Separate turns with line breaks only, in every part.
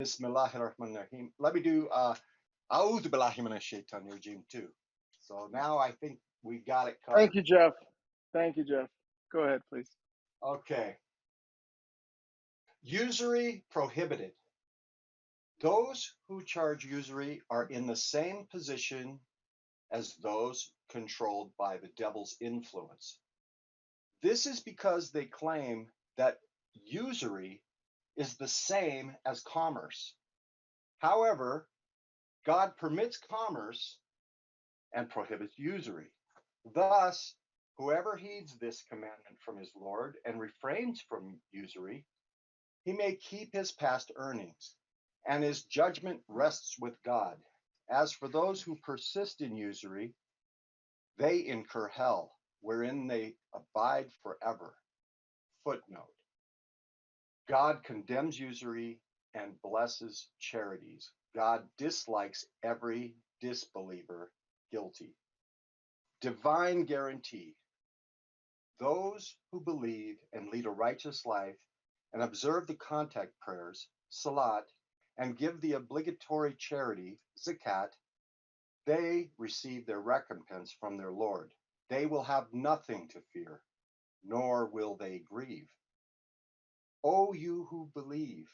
Bismillahirrahmanirrahim. Let me do A'udhu Billahi Minash Shaitanir Rajim too. So now I think we got it
Thank
covered.
you, Jeff. Thank you, Jeff. Go ahead, please.
Okay. Usury prohibited. Those who charge usury are in the same position as those controlled by the devil's influence. This is because they claim that usury is the same as commerce. However, God permits commerce and prohibits usury. Thus, whoever heeds this commandment from his Lord and refrains from usury, he may keep his past earnings, and his judgment rests with God. As for those who persist in usury, they incur hell, wherein they abide forever. Footnote: God condemns usury and blesses charities. God dislikes every disbeliever guilty. Divine guarantee. Those who believe and lead a righteous life and observe the contact prayers, salat, and give the obligatory charity, zakat, they receive their recompense from their Lord. They will have nothing to fear, nor will they grieve. O you who believe,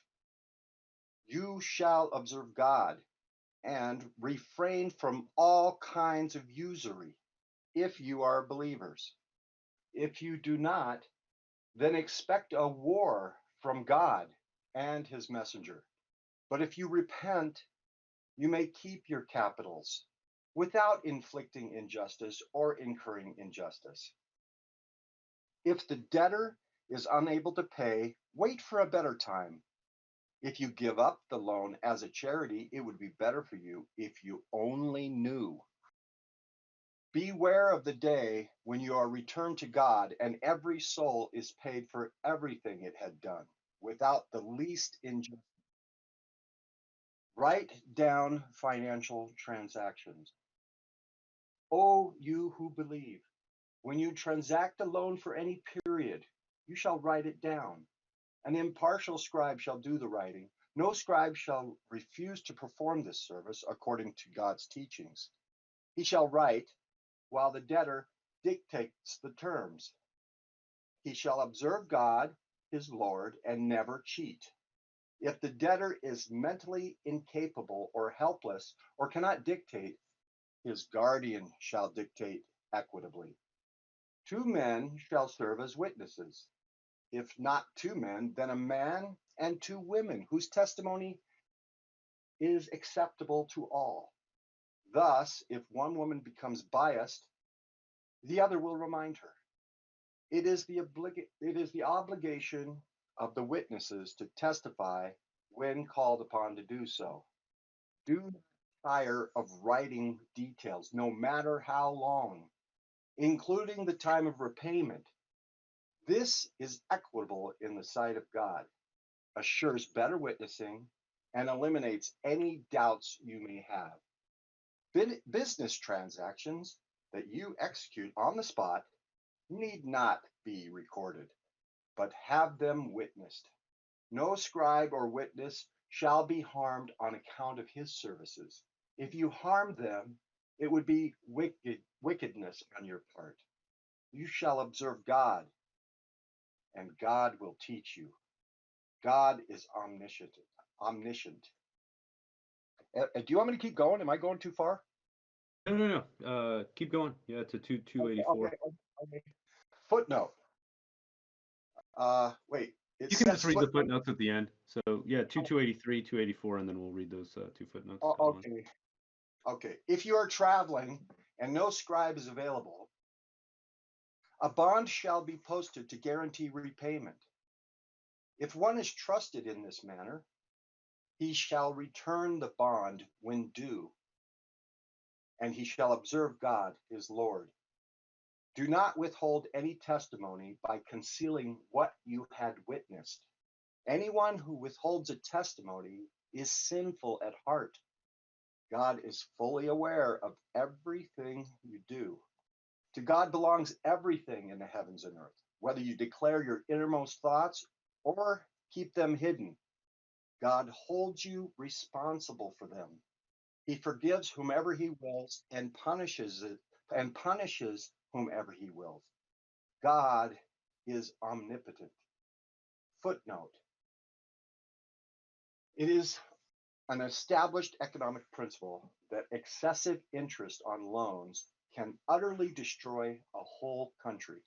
you shall observe God and refrain from all kinds of usury, if you are believers. If you do not, then expect a war from God and his messenger. But if you repent, you may keep your capitals without inflicting injustice or incurring injustice. If the debtor is unable to pay, wait for a better time. If you give up the loan as a charity, it would be better for you if you only knew. Beware of the day when you are returned to God and every soul is paid for everything it had done without the least injustice. Write down financial transactions. O you who believe, when you transact a loan for any period, you shall write it down. An impartial scribe shall do the writing. No scribe shall refuse to perform this service according to God's teachings. He shall write while the debtor dictates the terms. He shall observe God, his Lord, and never cheat. If the debtor is mentally incapable or helpless or cannot dictate, his guardian shall dictate equitably. 2 men shall serve as witnesses. If not 2 men, then a man and 2 women, whose testimony is acceptable to all. Thus, if one woman becomes biased, the other will remind her. It is the obligation of the witnesses to testify when called upon to do so. Do not tire of writing details, no matter how long, including the time of repayment. This is equitable in the sight of God, assures better witnessing, and eliminates any doubts you may have. Business transactions that you execute on the spot need not be recorded, but have them witnessed. No scribe or witness shall be harmed on account of his services. If you harm them, it would be wickedness on your part. You shall observe God, and God will teach you. God is omniscient. Omniscient. Do you want me to keep going? Am I going too far?
No. Keep going. Yeah, to 284.
Okay. Footnote. Wait. It
You can
says
just read the
footnote.
footnotes at the end. So yeah, 283, 284, and then we'll read those 2 footnotes.
Okay. Okay. If you are traveling and no scribe is available, a bond shall be posted to guarantee repayment. If one is trusted in this manner, he shall return the bond when due, and he shall observe God his Lord. Do not withhold any testimony by concealing what you had witnessed. Anyone who withholds a testimony is sinful at heart. God is fully aware of everything you do. To God belongs everything in the heavens and earth, whether you declare your innermost thoughts or keep them hidden. God holds you responsible for them. He forgives whomever he wills and punishes whomever he wills. God is omnipotent. Footnote. It is an established economic principle that excessive interest on loans can utterly destroy a whole country.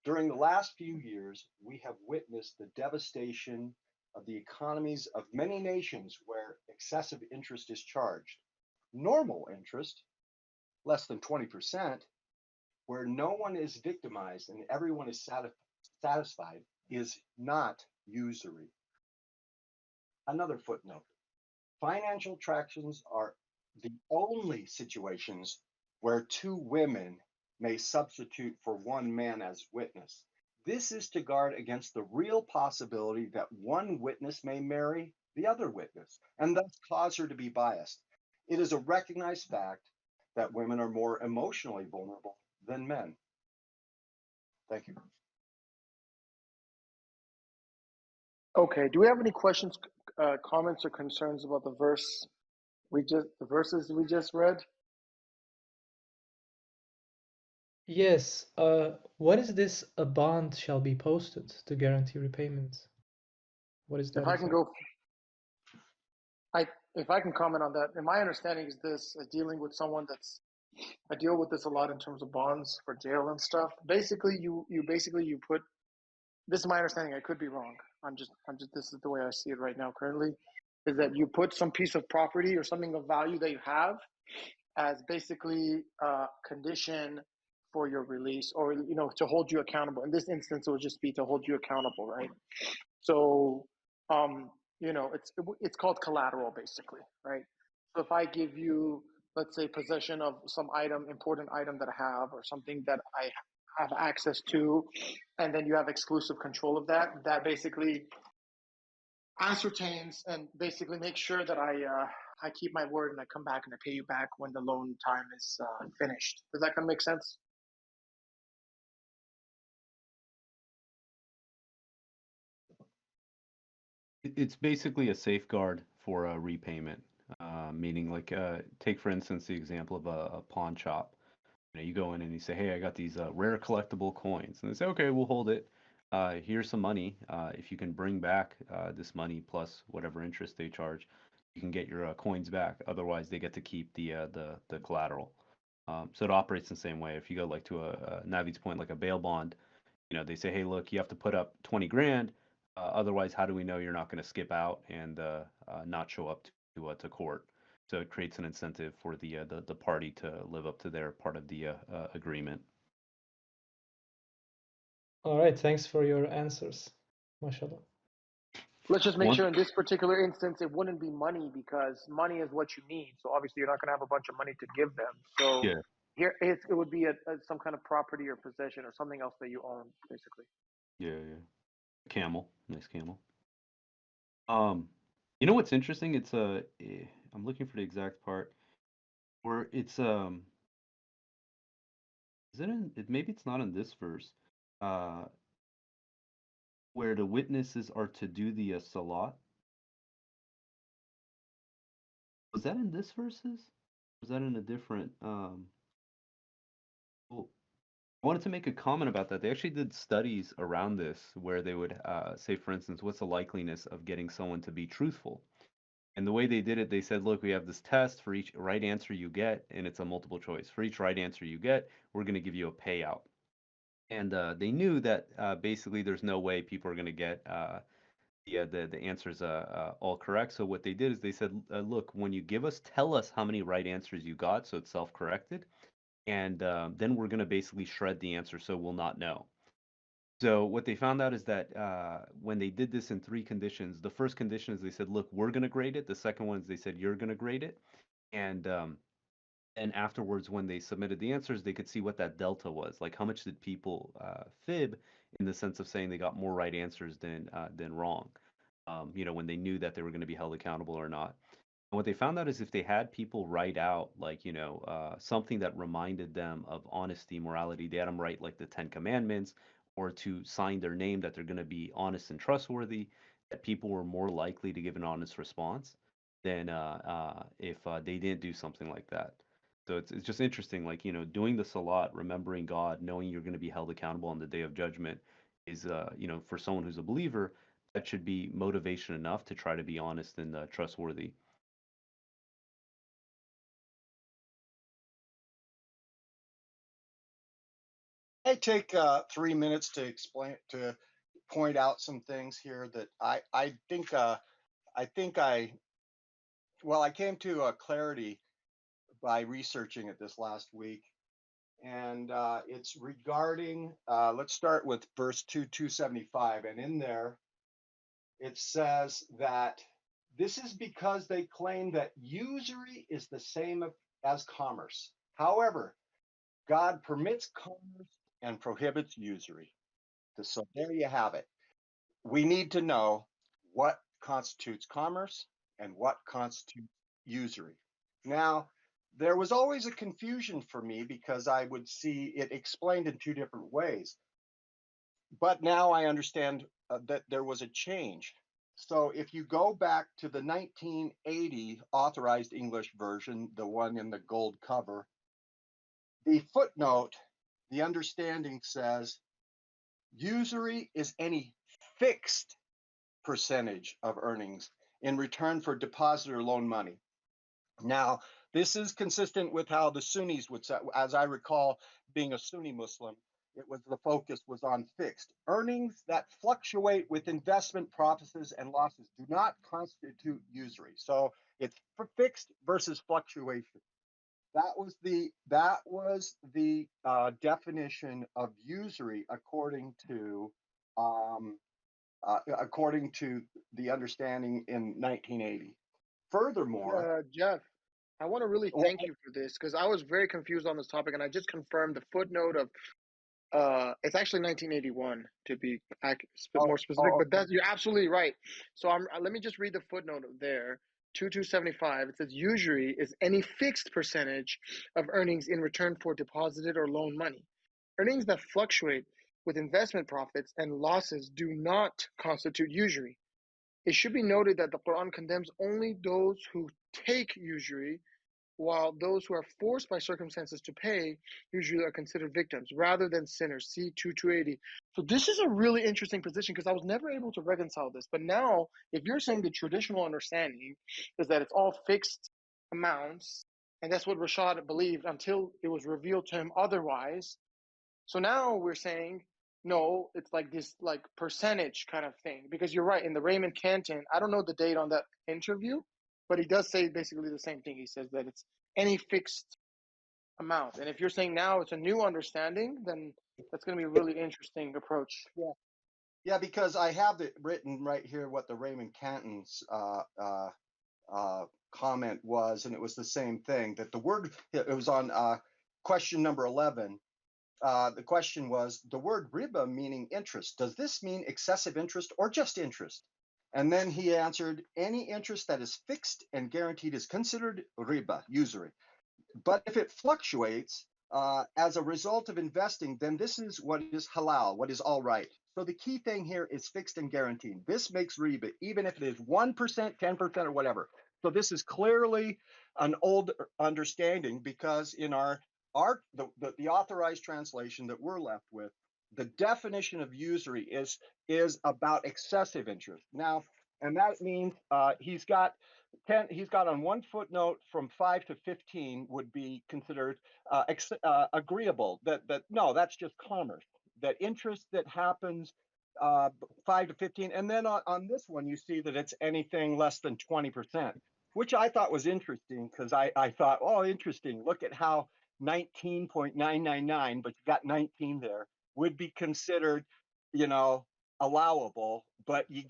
During the last few years, we have witnessed the devastation of the economies of many nations where excessive interest is charged. Normal interest, less than 20%, where no one is victimized and everyone is satisfied, is not usury. Another footnote. Financial transactions are the only situations where two women may substitute for one man as witness. This is to guard against the real possibility that one witness may marry the other witness and thus cause her to be biased. It is a recognized fact that women are more emotionally vulnerable than men. Thank you.
Okay. Do we have any questions, comments, or concerns about the verses we just read?
Yes. What is this? A bond shall be posted to guarantee repayment. What is that?
If I can go, if I can comment on that, and my understanding is this: is dealing with someone that's, I deal with this a lot in terms of bonds for jail and stuff. Basically, you put. This is my understanding. I could be wrong. I'm just. This is the way I see it right now. Currently, is that you put some piece of property or something of value that you have as basically a condition for your release, or to hold you accountable. In this instance, it would just be to hold you accountable, right? So, it's called collateral, basically, right? So if I give you, let's say, possession of some important item that I have, or something that I have access to, and then you have exclusive control of that, that basically ascertains and basically makes sure that I keep my word and I come back and I pay you back when the loan time is finished. Does that kind of make sense?
It's basically a safeguard for a repayment, meaning like take for instance the example of a pawn shop. You go in and you say, "Hey, I got these rare collectible coins," and they say, "Okay, we'll hold it. Here's some money. If you can bring back this money plus whatever interest they charge, you can get your coins back. Otherwise, they get to keep the collateral." So it operates the same way. If you go like to a Navi's point, like a bail bond, they say, "Hey, look, you have to put up 20 grand. Otherwise, how do we know you're not going to skip out and not show up to court?" So it creates an incentive for the party to live up to their part of the agreement.
All right. Thanks for your answers, mashallah.
Let's just make sure in this particular instance, it wouldn't be money, because money is what you need. So obviously you're not going to have a bunch of money to give them. So
Yeah.
here it would be some kind of property or possession or something else that you own, basically.
Yeah. Camel, nice camel. You know what's interesting? It's I'm looking for the exact part where it's is it in it maybe it's not in this verse, uh, where the witnesses are to do the salat. Was that in this verses? Was that in a different well, I wanted to make a comment about that. They actually did studies around this where they would say, for instance, what's the likeliness of getting someone to be truthful? And the way they did it, they said, look, we have this test for each right answer you get, and it's a multiple choice. For each right answer you get, we're going to give you a payout. And they knew that basically there's no way people are going to get the answers all correct. So what they did is they said, look, when you give us, tell us how many right answers you got, so it's self-corrected, and then we're going to basically shred the answer so we'll not know. So what they found out is that when they did this in 3 conditions, the first condition is they said, look, we're going to grade it. The second one is they said, you're going to grade it. And afterwards, when they submitted the answers, they could see what that delta was. Like how much did people fib in the sense of saying they got more right answers than wrong, when they knew that they were going to be held accountable or not. And what they found out is if they had people write out like, something that reminded them of honesty, morality, they had them write like the 10 Commandments or to sign their name that they're going to be honest and trustworthy, that people were more likely to give an honest response than if they didn't do something like that. So it's just interesting, like, doing this a lot, remembering God, knowing you're going to be held accountable on the day of judgment is, for someone who's a believer, that should be motivation enough to try to be honest and trustworthy.
I take 3 minutes to point out some things here that I think I came to clarity by researching it this last week, and it's regarding. Let's start with verse 275, and in there it says that this is because they claim that usury is the same as commerce. However, God permits commerce and prohibits usury. So there you have it. We need to know what constitutes commerce and what constitutes usury. Now, there was always a confusion for me because I would see it explained in two different ways. But now I understand that there was a change. So if you go back to the 1980 authorized English version, the one in the gold cover, the footnote, the understanding says usury is any fixed percentage of earnings in return for deposit or loan money. Now, this is consistent with how the Sunnis would say, as I recall, being a Sunni Muslim, the focus was on fixed. Earnings that fluctuate with investment profits and losses do not constitute usury. So it's fixed versus fluctuation. That was the definition of usury according to the understanding in 1980. Furthermore,
Jeff, I want to really thank you for this because I was very confused on this topic, and I just confirmed the footnote of it's actually 1981 to be more specific, but you're absolutely right. So let me just read the footnote there. 2275, it says usury is any fixed percentage of earnings in return for deposited or loan money. Earnings that fluctuate with investment profits and losses do not constitute usury. It should be noted that the Quran condemns only those who take usury, while those who are forced by circumstances to pay usually are considered victims rather than sinners. See 2280. So this is a really interesting position because I was never able to reconcile this. But now, if you're saying the traditional understanding is that it's all fixed amounts, and that's what Rashad believed until it was revealed to him otherwise. So now we're saying, no, it's like this like percentage kind of thing. Because you're right, in the Raymond Canton, I don't know the date on that interview, but he does say basically the same thing. He says that it's any fixed amount. And if you're saying now it's a new understanding, then that's going to be a really interesting approach.
Yeah, because I have it written right here what the Raymond Canton's comment was, and it was the same thing. That the word, it was on question number 11. The question was the word riba meaning interest. Does this mean excessive interest or just interest? And then he answered, any interest that is fixed and guaranteed is considered riba, usury. But if it fluctuates as a result of investing, then this is what is halal, what is all right. So the key thing here is fixed and guaranteed. This makes riba, even if it is 1%, 10%, or whatever. So this is clearly an old understanding because in the authorized translation that we're left with, the definition of usury is about excessive interest. Now, and that means he's got on one footnote from 5 to 15 would be considered agreeable. No, that's just commerce. That interest that happens 5 to 15, and then on this one you see that it's anything less than 20%, which I thought was interesting because I thought, oh, interesting. Look at how 19.999, but you got 19 there, would be considered, allowable, but you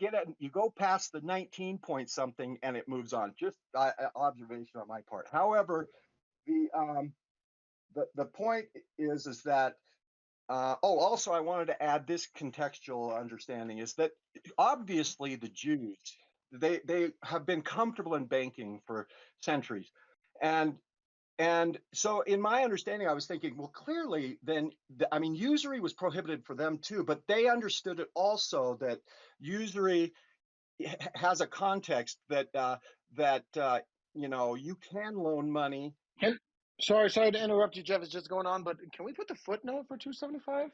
go past the 19 point something and it moves on. Just observation on my part. However, the point is that also I wanted to add this contextual understanding is that obviously the Jews, they have been comfortable in banking for centuries, and so in my understanding, I was thinking, well, clearly then, usury was prohibited for them too, but they understood it also that usury has a context that you can loan money.
Can, sorry to interrupt you, Jeff. It's just going on, but can we put the footnote for 275?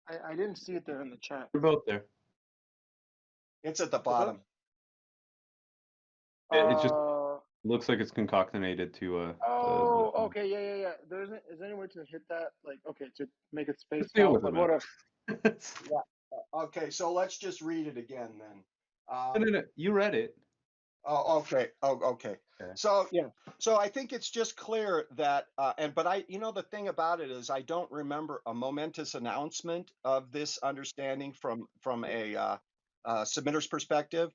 I didn't see it there in the chat.
We're both there.
It's at the
What's up?
bottom.
It just looks like it's concatenated to
Oh, okay, yeah. Is there any way to hit that? Like, okay, to make it spaced
Just deal
out,
with
but
it, man.
whatever.
Okay, so let's just read it again then.
No, you read it.
Oh, okay.
Okay.
So yeah, so I think it's just clear that, but the thing about it is I don't remember a momentous announcement of this understanding from a submitter's perspective,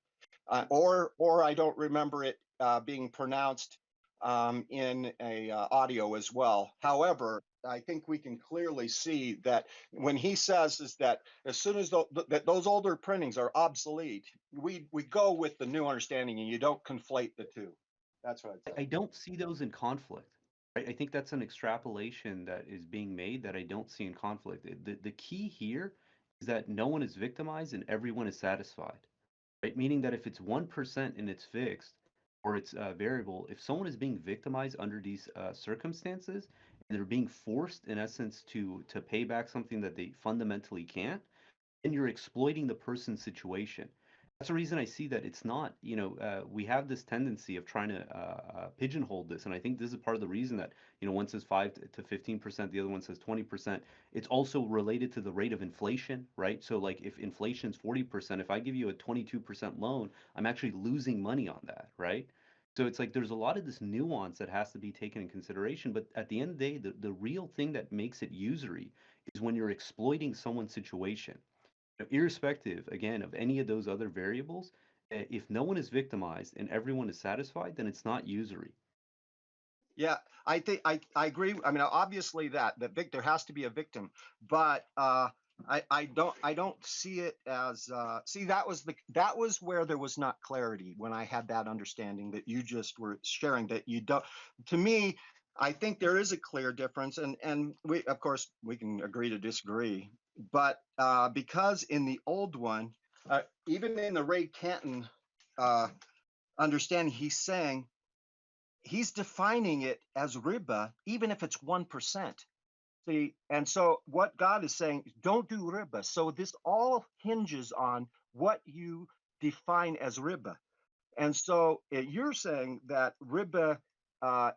or I don't remember it being pronounced in a audio as well. However, I think we can clearly see that when he says is that as soon as that those older printings are obsolete, we go with the new understanding, and you don't conflate the two. That's what I'd say.
I don't see those in conflict. Right? I think that's an extrapolation that is being made that I don't see in conflict. The key here is that no one is victimized and everyone is satisfied. Right? Meaning that if it's 1% and it's fixed or it's variable, if someone is being victimized under these circumstances and they're being forced in essence to pay back something that they fundamentally can't, then you're exploiting the person's situation. That's the reason I see that it's not, we have this tendency of trying to pigeonhole this. And I think this is part of the reason that, one says 5 to 15%, the other one says 20%. It's also related to the rate of inflation, right? So, like, if inflation's 40%, if I give you a 22% loan, I'm actually losing money on that, right? So it's like there's a lot of this nuance that has to be taken in consideration. But at the end of the day, the real thing that makes it usury is when you're exploiting someone's situation. Irrespective, again, of any of those other variables, if no one is victimized and everyone is satisfied, then it's not usury.
Yeah, I think I agree. I mean, obviously that there has to be a victim, but I don't see it as see that was where there was not clarity when I had that understanding that you just were sharing, that you don't. To me, I think there is a clear difference, and we, of course, we can agree to disagree, but because in the old one, even in the Ray Canton understanding, he's defining it as riba, even if it's 1%. See, and so what God is saying, don't do riba. So this all hinges on what you define as riba. And so you're saying that riba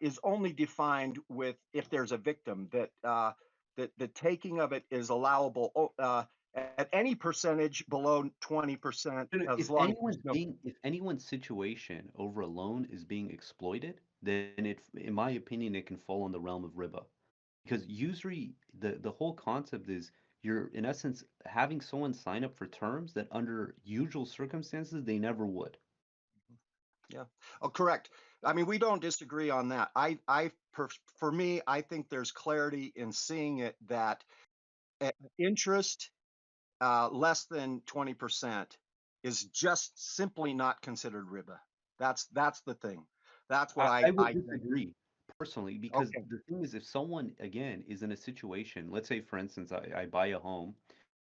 is only defined with if there's a victim, that the taking of it is allowable at any percentage below 20%, as long as
If anyone's situation over a loan is being exploited, then in my opinion, it can fall in the realm of riba. Because usury, the whole concept is you're in essence having someone sign up for terms that under usual circumstances they never would.
Yeah. Oh, correct. I mean, we don't disagree on that. For me, I think there's clarity in seeing it that interest less than 20% is just simply not considered riba. That's the thing. That's what
I would
think.
disagree personally, because
Okay.
the thing is, if someone again is in a situation, let's say for instance, I buy a home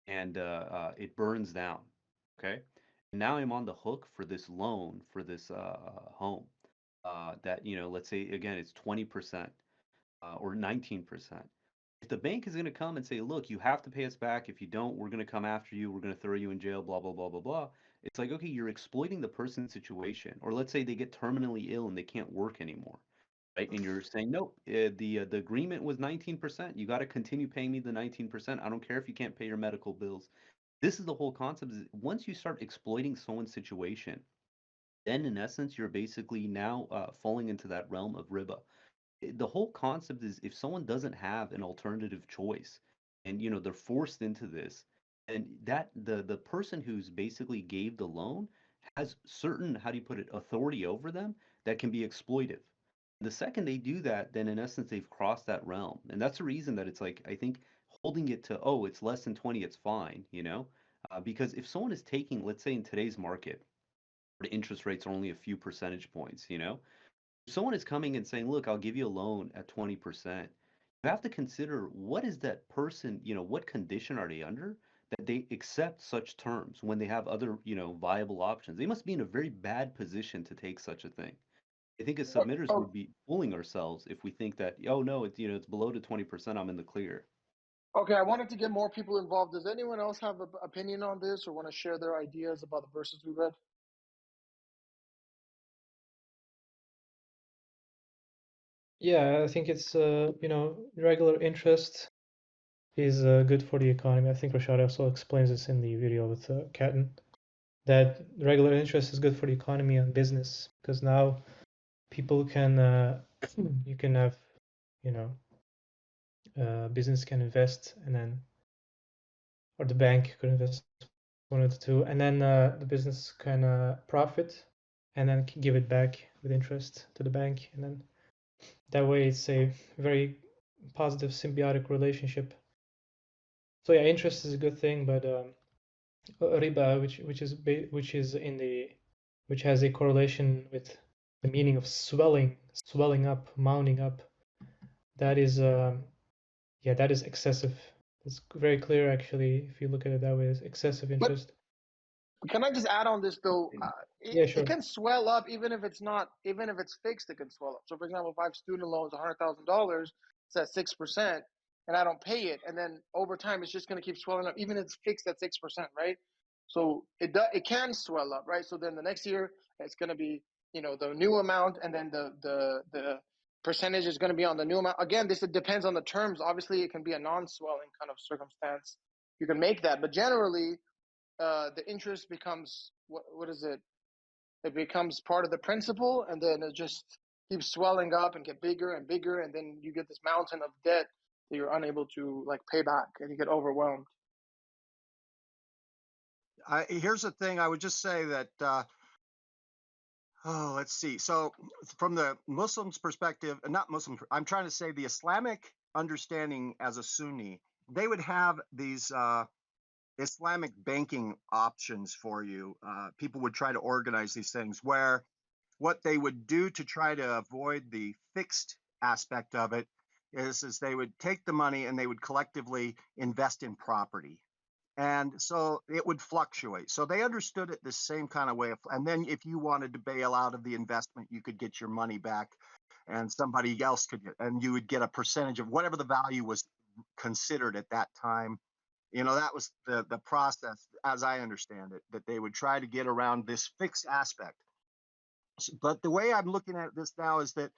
and it burns down, okay, and now I'm on the hook for this loan for this home that let's say again it's 20% or 19%. If the bank is going to come and say, look, you have to pay us back. If you don't, we're going to come after you. We're going to throw you in jail, blah, blah, blah, blah, blah. It's like, okay, you're exploiting the person's situation. Or let's say they get terminally ill and they can't work anymore, right? And you're saying, nope, the agreement was 19%. You got to continue paying me the 19%. I don't care if you can't pay your medical bills. This is the whole concept. Is once you start exploiting someone's situation, then in essence, you're basically now falling into that realm of riba. The whole concept is if someone doesn't have an alternative choice and they're forced into this, and that the person who's basically gave the loan has certain, how do you put it, authority over them that can be exploitive. The second they do that, then in essence they've crossed that realm. And that's the reason that it's like, I think holding it to, oh, it's less than 20, it's fine, because if someone is taking, let's say in today's market where the interest rates are only a few percentage points, if someone is coming and saying, look, I'll give you a loan at 20%, you have to consider what is that person, what condition are they under? that they accept such terms when they have other, viable options. They must be in a very bad position to take such a thing. I think as submitters
Oh,
would be fooling ourselves if we think that, oh no, it's below the 20%, I'm in the clear.
okay, I wanted to get more people involved. Does anyone else have an opinion on this or want to share their ideas about the verses we read?
Yeah, I think it's regular interest is good for the economy. I think Rashad also explains this in the video with Katten, that regular interest is good for the economy and business because now people can you can have business can invest and then or the bank could invest one of the two and then the business can profit and then give it back with interest to the bank and then that way it's a very positive symbiotic relationship. So yeah, interest is a good thing, but riba, which has a correlation with the meaning of swelling up, mounting up. That is that is excessive. It's very clear actually if you look at it that way. It's excessive
But
interest.
can I just add on this though?
Yeah,
It
sure.
can swell up even if it's not, even if it's fixed. It can swell up. So, for example, if I have student loans, $100,000, it's at 6%, and I don't pay it, and then over time it's just going to keep swelling up, even if it's fixed at 6%, right? So it can swell up, right? So then the next year it's going to be the new amount, and then the percentage is going to be on the new amount. Again, this depends on the terms. Obviously, it can be a non-swelling kind of circumstance. You can make that, but generally the interest becomes what is it? It becomes part of the principal, and then it just keeps swelling up and get bigger and bigger, and then you get this mountain of debt that you're unable to like pay back, and you get overwhelmed.
Here's the thing. I would just say that. Let's see. So, from the Muslims' perspective, not Muslim, I'm trying to say the Islamic understanding as a Sunni, they would have these Islamic banking options for you. People would try to organize these things where what they would do to try to avoid the fixed aspect of it is they would take the money and they would collectively invest in property. And so it would fluctuate. So they understood it the same kind of way. And then if you wanted to bail out of the investment, you could get your money back and somebody else could get, and you would get a percentage of whatever the value was considered at that time. That was the process, as I understand it, that they would try to get around this fixed aspect. But the way I'm looking at this now is that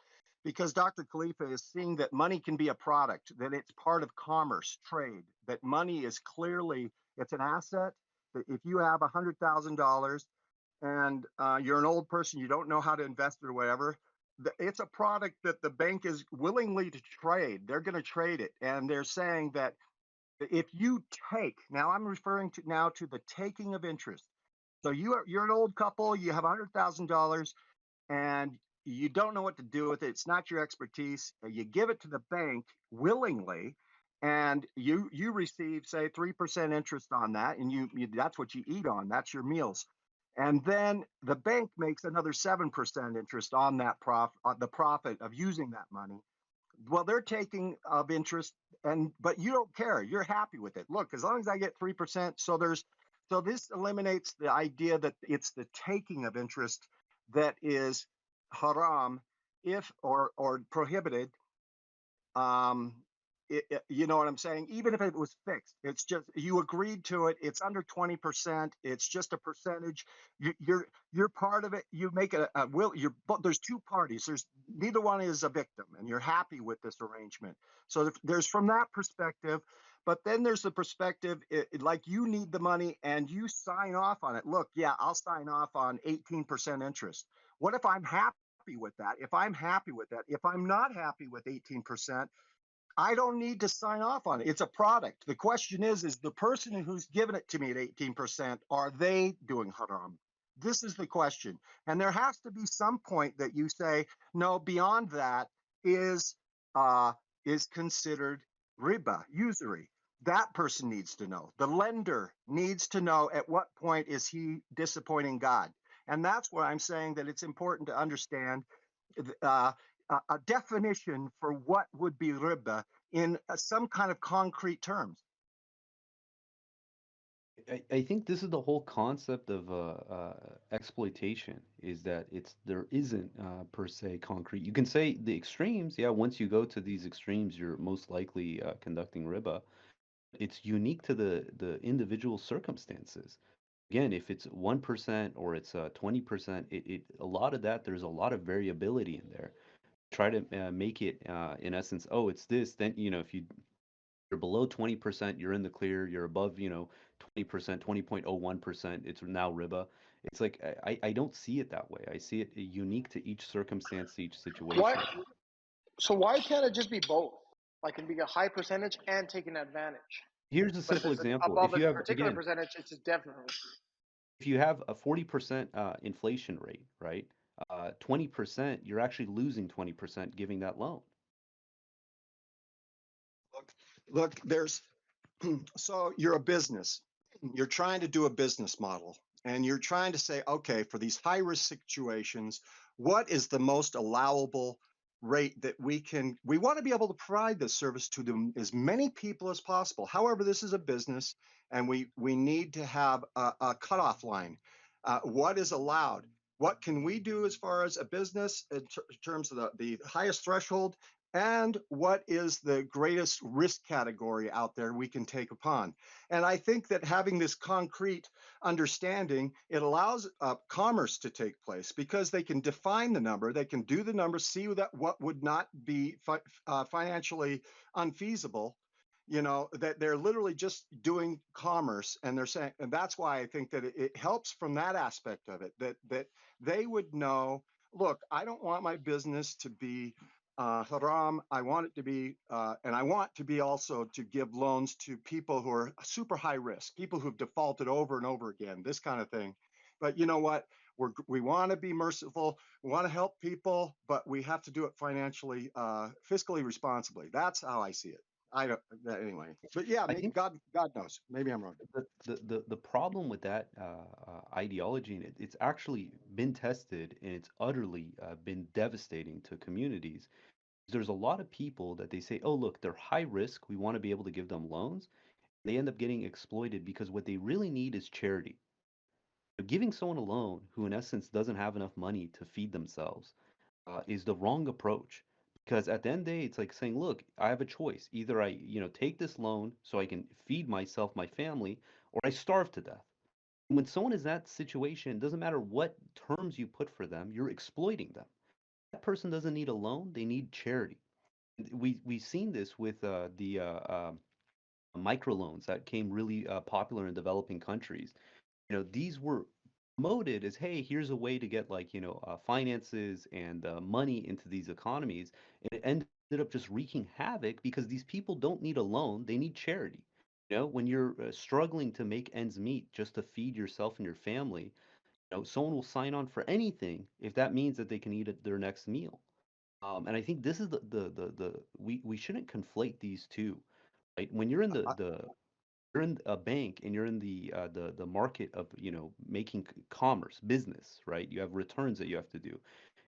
because Dr. Khalifa is seeing that money can be a product, that it's part of commerce, trade, that money is clearly, it's an asset, that if you have $100,000 and you're an old person, you don't know how to invest it or whatever, it's a product that the bank is willingly to trade. They're going to trade it. And they're saying that if you take, now I'm referring to now to the taking of interest. So you're an old couple, you have $100,000 and you don't know what to do with it. It's not your expertise. You give it to the bank willingly, and you receive say 3% interest on that, and you that's what you eat on. That's your meals. And then the bank makes another 7% interest on that the profit of using that money. Well, they're taking of interest, but you don't care. You're happy with it. Look, as long as I get 3%, so this eliminates the idea that it's the taking of interest that is haram, if or prohibited. Um, you know what I'm saying? Even if it was fixed, it's just you agreed to it. It's under 20%. It's just a percentage. You're part of it. You make a will. There's two parties. There's neither one is a victim, and you're happy with this arrangement. So there's from that perspective. But then there's the perspective, like you need the money and you sign off on it. Look, yeah, I'll sign off on 18% interest. What if I'm happy with that? If I'm happy with that, if I'm not happy with 18%, I don't need to sign off on it. It's a product. The question is the person who's given it to me at 18%, are they doing haram? This is the question. And there has to be some point that you say, no, beyond that is considered riba, usury. That person needs to know. The lender needs to know at what point is he disappointing God. And that's where I'm saying that it's important to understand a definition for what would be riba in some kind of concrete terms.
I think this is the whole concept of exploitation is that there isn't per se concrete. You can say the extremes, yeah, once you go to these extremes, you're most likely conducting riba. It's unique to the individual circumstances. Again, if it's 1% or it's 20%, a lot of that, there's a lot of variability in there. Try to make it in essence, oh, it's this, then if you're below 20%, you're in the clear. You're above, 20%, 20.01%, it's now riba. It's like I don't see it that way. I see it unique to each circumstance, to each
Why?
situation.
So why can't it just be both? Like, it can be a high percentage and taking advantage.
Here's a
But if
simple
it's
example.
above
If
a
you have,
particular
again,
percentage, it's just definitely.
if you have a 40% inflation rate, right? 20%, you're actually losing 20% giving that loan.
Look, there's so you're a business. You're trying to do a business model and you're trying to say, okay, for these high risk situations, what is the most allowable rate that we want to be able to provide this service to them as many people as possible. However, this is a business and we need to have a cutoff line. What is allowed? What can we do as far as a business in terms of the highest threshold? And what is the greatest risk category out there we can take upon? And I think that having this concrete understanding, it allows commerce to take place because they can define the number, they can do the numbers, see that what would not be financially unfeasible. That they're literally just doing commerce, and they're saying, and that's why I think that it helps from that aspect of it, that they would know, look, I don't want my business to be haram. I want it to be, and I want to be also to give loans to people who are super high risk, people who've defaulted over and over again, this kind of thing. But you know what? We want to be merciful. We want to help people, but we have to do it financially, fiscally responsibly. That's how I see it. I don't anyway. But yeah,
I think
God knows. Maybe I'm wrong.
the problem with that ideology, and it's actually been tested and it's utterly been devastating to communities. There's a lot of people that they say, oh, look, they're high risk. We want to be able to give them loans. They end up getting exploited because what they really need is charity. Giving someone a loan who, in essence, doesn't have enough money to feed themselves is the wrong approach. Because at the end of the day, it's like saying, look, I have a choice. Either I, take this loan so I can feed myself, my family, or I starve to death. When someone is in that situation, it doesn't matter what terms you put for them, you're exploiting them. That person doesn't need a loan, they need charity. We've seen this with the microloans that came really popular in developing countries. These were promoted as, hey, here's a way to get like finances and money into these economies, and it ended up just wreaking havoc because these people don't need a loan, they need charity. When you're struggling to make ends meet just to feed yourself and your family, someone will sign on for anything if that means that they can eat at their next meal. And I think this is we shouldn't conflate these two, right? When you're in you're in a bank and you're in the market of making commerce business, right? You have returns that you have to do.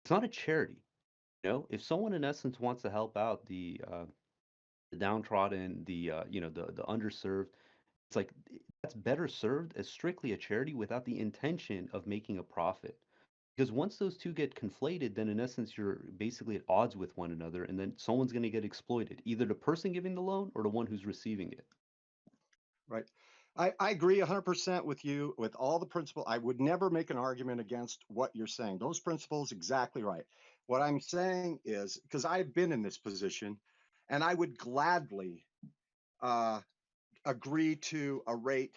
It's not a charity. If someone in essence wants to help out the downtrodden, the underserved, it's like that's better served as strictly a charity without the intention of making a profit. Because once those two get conflated, then in essence you're basically at odds with one another, and then someone's going to get exploited, either the person giving the loan or the one who's receiving it.
Right. I agree 100% with you with all the principle. I would never make an argument against what you're saying. Those principles, exactly right. What I'm saying is, because I've been in this position, and I would gladly uh, agree to a rate,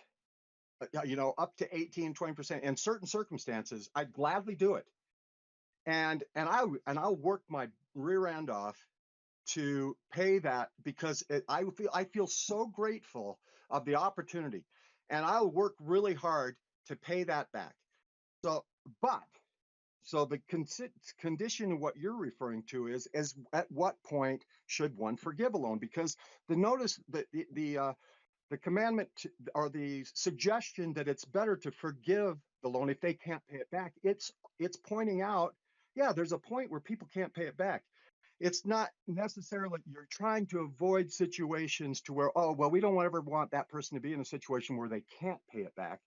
up to 18, 20%. In certain circumstances, I'd gladly do it. And I'll work my rear end off to pay that because I feel so grateful of the opportunity, and I'll work really hard to pay that back. So, but so the condition of what you're referring to is at what point should one forgive a loan? Because the notice that the commandment or the suggestion that it's better to forgive the loan if they can't pay it back, it's pointing out, yeah, there's a point where people can't pay it back. it's not necessarily you're trying to avoid situations to where, oh, well, we don't ever want that person to be in a situation where they can't pay it back.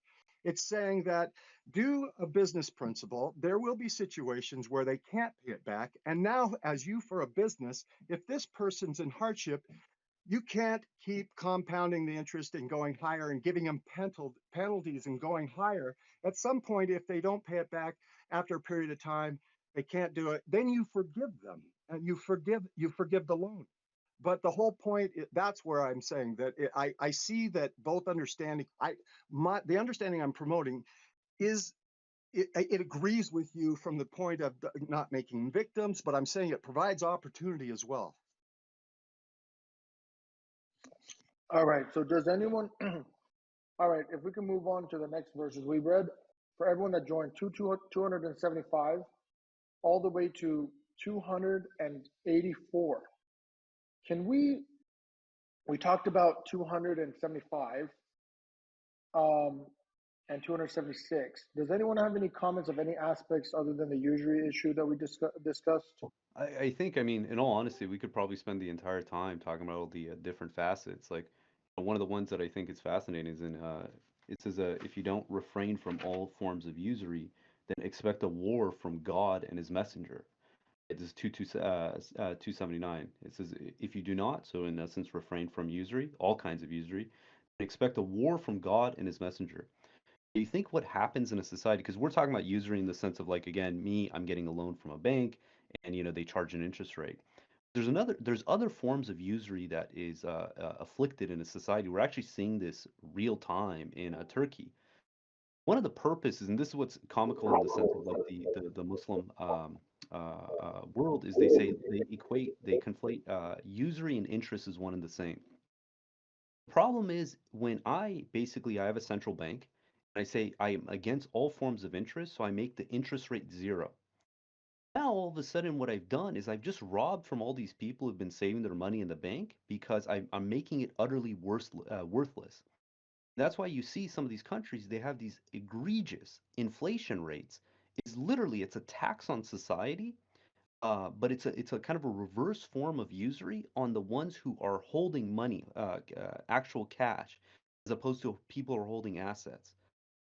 It's saying that due a business principle, there will be situations where they can't pay it back. And now, as you for a business, if this person's in hardship, you can't keep compounding the interest and going higher and giving them penalties and going higher. At some point, if they don't pay it back after a period of time, they can't do it. Then you forgive them and you forgive the loan. But the whole point, that's where I'm saying that I see that both understanding, the understanding I'm promoting is it agrees with you from the point of not making victims, but I'm saying it provides opportunity as well.
All right. So does anyone? All right. If we can move on to the next verses, we read for everyone that joined 275 all the way to 284. Can we talked about 275 and 276. Does anyone have any comments of any aspects other than the usury issue that we discussed?
I think, I mean, in all honesty, we could probably spend the entire time talking about all the different facets. Like, one of the ones that I think is fascinating is it says, if you don't refrain from all forms of usury, then expect a war from God and his messenger. It is 279. It says, if you do not, so in essence, refrain from usury, all kinds of usury, expect a war from God and his messenger. You think what happens in a society, because we're talking about usury in the sense of like, again, I'm getting a loan from a bank and, they charge an interest rate. There's other forms of usury that is afflicted in a society. We're actually seeing this real time in Turkey. One of the purposes, and this is what's comical in the sense of like the Muslim world, is they conflate usury and interest as one and the same. The problem is when I have a central bank and I say I am against all forms of interest, so I make the interest rate zero. Now all of a sudden what I've done is I've just robbed from all these people who've been saving their money in the bank because I'm making it utterly worthless. That's why you see some of these countries, they have these egregious inflation rates. It's a tax on society, but it's a kind of a reverse form of usury on the ones who are holding money, actual cash, as opposed to people who are holding assets.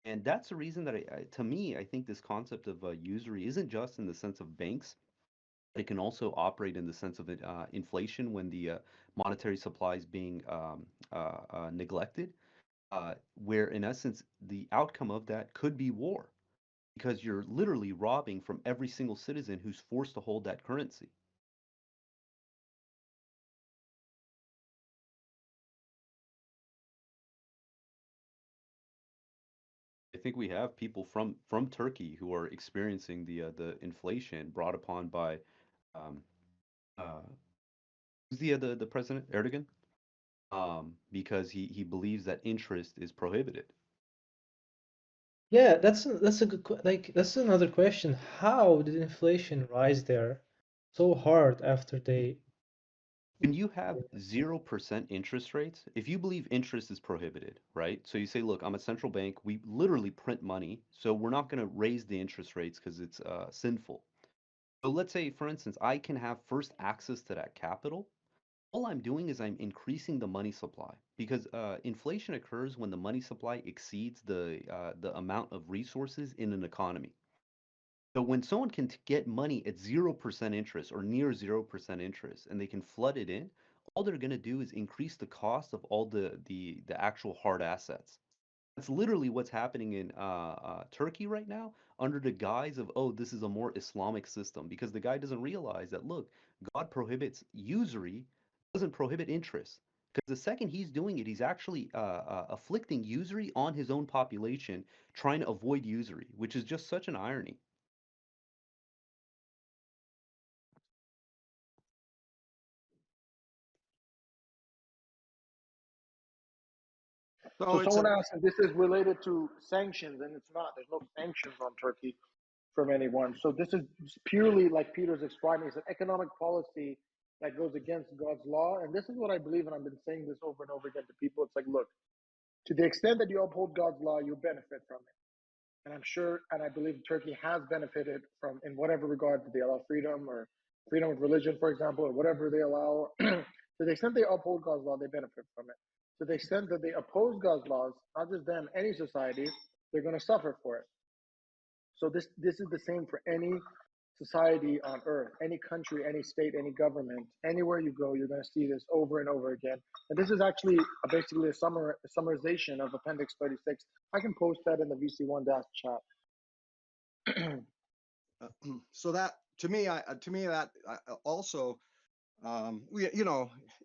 And that's the reason that to me, I think this concept of usury isn't just in the sense of banks, but it can also operate in the sense of inflation when the monetary supply is being neglected, where in essence the outcome of that could be war because you're literally robbing from every single citizen who's forced to hold that currency. I think we have people from Turkey who are experiencing the inflation brought upon by um, uh, who's the president, Erdogan, because he believes that interest is prohibited.
Yeah, that's a good that's another question. How did inflation rise there so hard after they?
When you have 0% interest rates, if you believe interest is prohibited, right? So you say, look, I'm a central bank. We literally print money, so we're not going to raise the interest rates because it's sinful. So let's say, for instance, I can have first access to that capital. All I'm doing is I'm increasing the money supply because inflation occurs when the money supply exceeds the amount of resources in an economy. So when someone can get money at 0% interest or near 0% interest and they can flood it in, all they're going to do is increase the cost of all the actual hard assets. That's literally what's happening in Turkey right now under the guise of, oh, this is a more Islamic system because the guy doesn't realize that, look, God prohibits usury, doesn't prohibit interest. Because the second he's doing it, he's actually afflicting usury on his own population, trying to avoid usury, which is just such an irony.
So someone asked if this is related to sanctions, and it's not. There's no sanctions on Turkey from anyone. So this is purely like Peter's describing. It's an economic policy that goes against God's law. And this is what I believe, and I've been saying this over and over again to people. It's like, look, to the extent that you uphold God's law, you benefit from it. and I'm sure, and I believe Turkey has benefited from, in whatever regard that they allow freedom or freedom of religion, for example, or whatever they allow. To the extent they uphold God's law, they benefit from it. To the extent that they oppose God's laws, not just them, any society, they're going to suffer for it. So this is the same for any society on earth, any country, any state, any government. Anywhere you go, you're going to see this over and over again. And this is actually basically a summarization of Appendix 36. I can post that in the VC1 Dash chat.
So that to me that also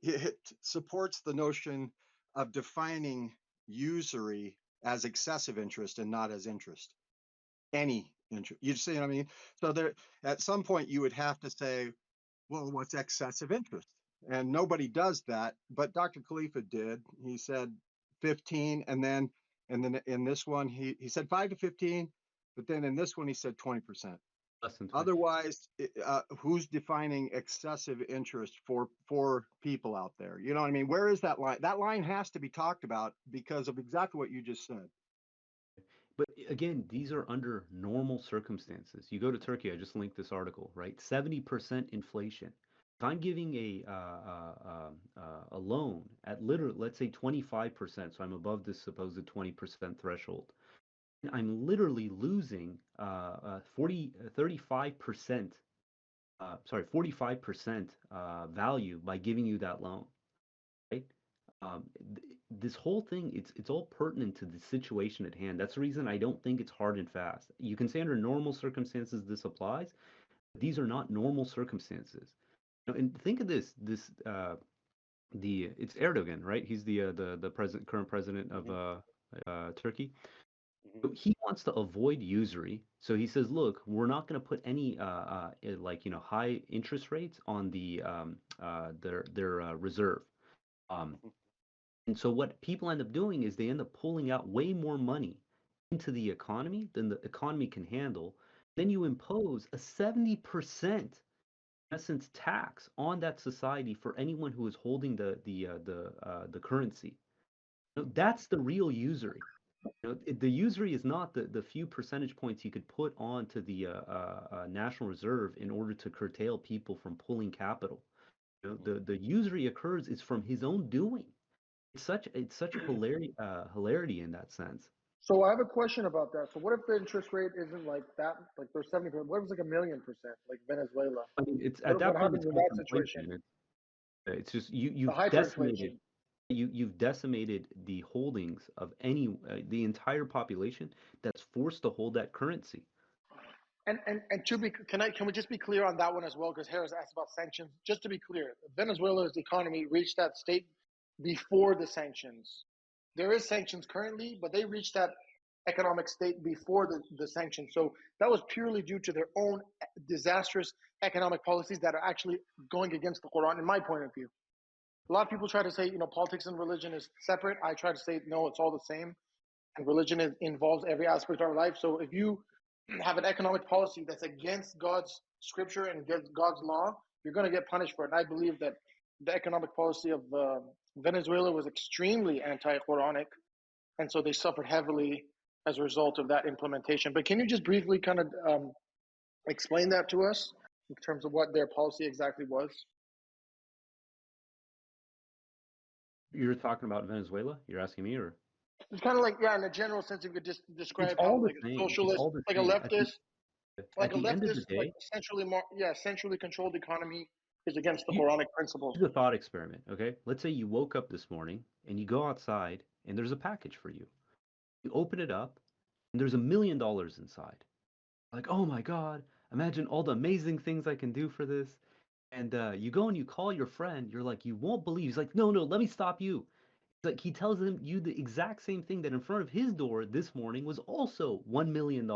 it supports the notion of defining usury as excessive interest and not as interest. Any interest, you see what I mean? So there, at some point, you would have to say, well, what's excessive interest? And nobody does that, but Dr. Khalifa did. He said 15, and then in this one he said 5 to 15, but then in this one he said 20%.
Less than 20.
Otherwise, who's defining excessive interest for people out there? You know what I mean? Where is that line? That line has to be talked about because of exactly what you just said.
But again, these are under normal circumstances. You go to Turkey, I just linked this article, right? 70% inflation. If I'm giving a loan at literally, let's say 25%, so I'm above this supposed 20% threshold, I'm literally losing 45% value by giving you that loan, right? This whole thing, it's all pertinent to the situation at hand. That's the reason I don't think it's hard and fast. You can say under normal circumstances this applies, but these are not normal circumstances. And think of this: it's Erdogan, right? He's the current president of Turkey. So he wants to avoid usury, so he says, "Look, we're not going to put any high interest rates on their reserve." And so what people end up doing is they end up pulling out way more money into the economy than the economy can handle. Then you impose a 70%, in essence, tax on that society for anyone who is holding the currency. That's the real usury. The usury is not the few percentage points you could put onto the National Reserve in order to curtail people from pulling capital. The usury occurs is from his own doing. It's such hilarity in that sense.
So I have a question about that. So what if the interest rate isn't like that? Like there's 70%. What if it's like 1,000,000%, like Venezuela?
I mean, it's at that
What
point
happens
it's
in that situation?
hyperinflation. It's just
The
you've decimated
hyperinflation.
you've decimated the holdings of the entire population that's forced to hold that currency.
And can we just be clear on that one as well? Because Harris asked about sanctions. Just to be clear, Venezuela's economy reached that state before the sanctions. There is sanctions currently, but they reached that economic state before the sanctions. So that was purely due to their own disastrous economic policies that are actually going against the Quran, in my point of view. A lot of people try to say, politics and religion is separate. I try to say, no, it's all the same. And religion involves every aspect of our life. So if you have an economic policy that's against God's scripture and against God's law, you're going to get punished for it. And I believe that the economic policy of Venezuela was extremely anti-Quranic, and so they suffered heavily as a result of that implementation. But can you just briefly kind of explain that to us in terms of what their policy exactly was?
You're talking about Venezuela? You're asking me, or?
It's kind of like, in a general sense, you could just describe
It's all
how
the
like a
same.
socialist, like a leftist,
At the end of the day,
centrally controlled economy is against the
You-
Quranic principles.
here's a thought experiment, okay? Let's say you woke up this morning and you go outside and there's a package for you. You open it up and there's $1 million inside. Like, oh my God, imagine all the amazing things I can do for this. And you go and you call your friend. You're like, you won't believe. He's like, no, let me stop you. It's like he tells you the exact same thing that in front of his door this morning was also $1 million.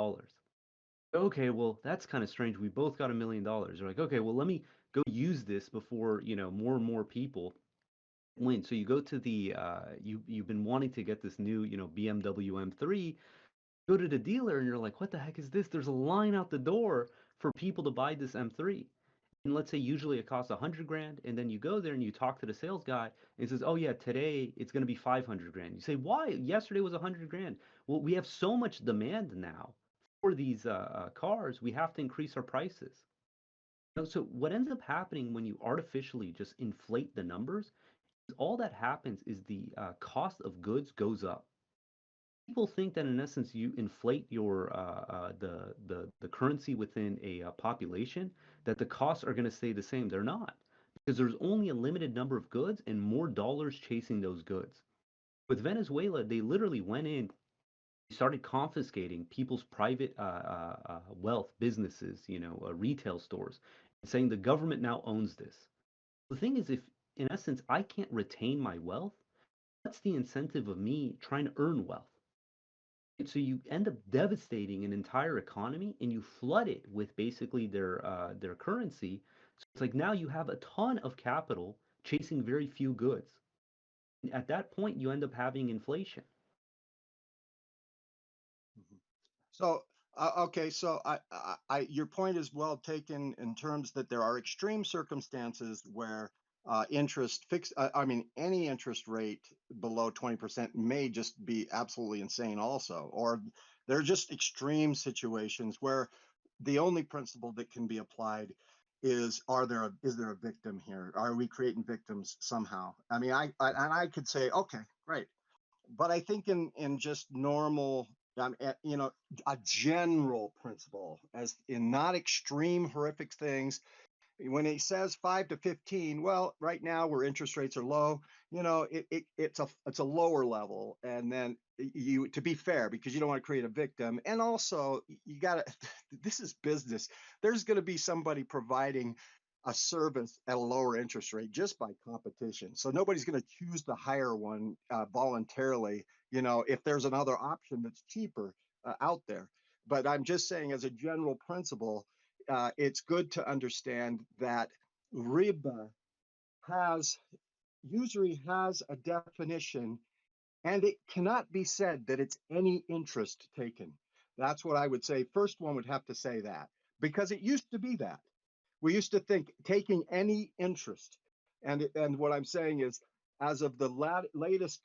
Okay, well, that's kind of strange. We both got $1 million. You're like, okay, well, let me go use this before, more and more people win. So you go to the you've been wanting to get this new, BMW M3, go to the dealer and you're like, what the heck is this? There's a line out the door for people to buy this M3. And let's say usually it costs 100 grand, and then you go there and you talk to the sales guy, and he says, "Oh yeah, today it's going to be 500 grand." You say, "Why? Yesterday was 100 grand." Well, we have so much demand now for these cars, we have to increase our prices. So what ends up happening when you artificially just inflate the numbers is all that happens is the cost of goods goes up. People think that in essence you inflate your the currency within a population, that the costs are going to stay the same. They're not, because there's only a limited number of goods and more dollars chasing those goods. With Venezuela, they literally went in, started confiscating people's private wealth, businesses, retail stores, and saying the government now owns this. The thing is, if in essence I can't retain my wealth, what's the incentive of me trying to earn wealth? And so you end up devastating an entire economy, and you flood it with basically their currency. So it's like now you have a ton of capital chasing very few goods. And at that point, you end up having inflation.
Mhm. So, okay, so your point is well taken in terms that there are extreme circumstances where interest fixed, I mean, any interest rate below 20% may just be absolutely insane, also. Or there are just extreme situations where the only principle that can be applied is is there a victim here? Are we creating victims somehow? I mean, and I could say, okay, great. But I think in just normal, a general principle, as in not extreme horrific things. When he says 5 to 15, well, right now where interest rates are low, it's a lower level. And then you, to be fair, because you don't want to create a victim, and also you got to, this is business. There's going to be somebody providing a service at a lower interest rate just by competition. So nobody's going to choose the higher one voluntarily, if there's another option that's cheaper out there. But I'm just saying, as a general principle, it's good to understand that riba usury has a definition, and it cannot be said that it's any interest taken. That's what I would say. First one would have to say that, because it used to be that. We used to think taking any interest. And what I'm saying is, as of the latest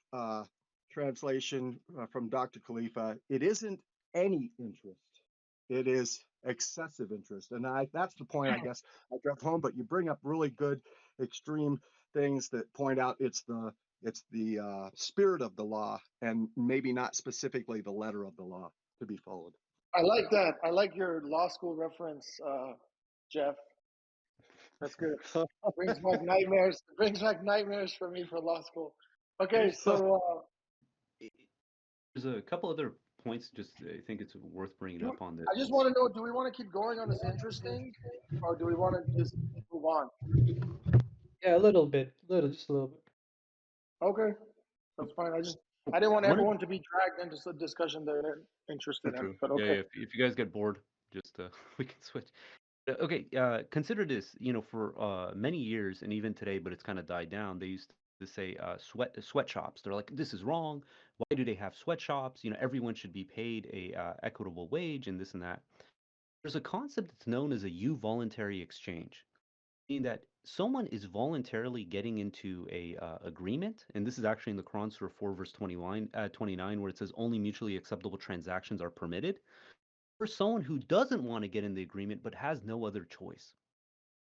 translation from Dr. Khalifa, it isn't any interest. It is excessive interest. And that's the point, I guess, I drove home. But you bring up really good extreme things that point out it's the spirit of the law, and maybe not specifically the letter of the law to be followed.
I like that. I like your law school reference, Jeff. That's good. Brings back nightmares. Brings back nightmares for me for law school. Okay, so
There's a couple other points. Just I think it's worth bringing up on this.
I just want to know: do we want to keep going on this interest thing, or do we want to just move on?
Yeah, a little bit, just a little bit.
Okay, that's fine. I didn't want everyone to be dragged into some discussion that they're interested in. But okay.
Yeah, if you guys get bored, just we can switch. Okay, consider this. For many years and even today, but it's kind of died down. They used to say sweatshops. They're like, this is wrong. Why do they have sweatshops? Everyone should be paid a equitable wage and this and that. There's a concept that's known as a voluntary exchange, meaning that someone is voluntarily getting into a agreement, and this is actually in the Quran, Surah 4, verse 29, where it says only mutually acceptable transactions are permitted, for someone who doesn't want to get in the agreement but has no other choice.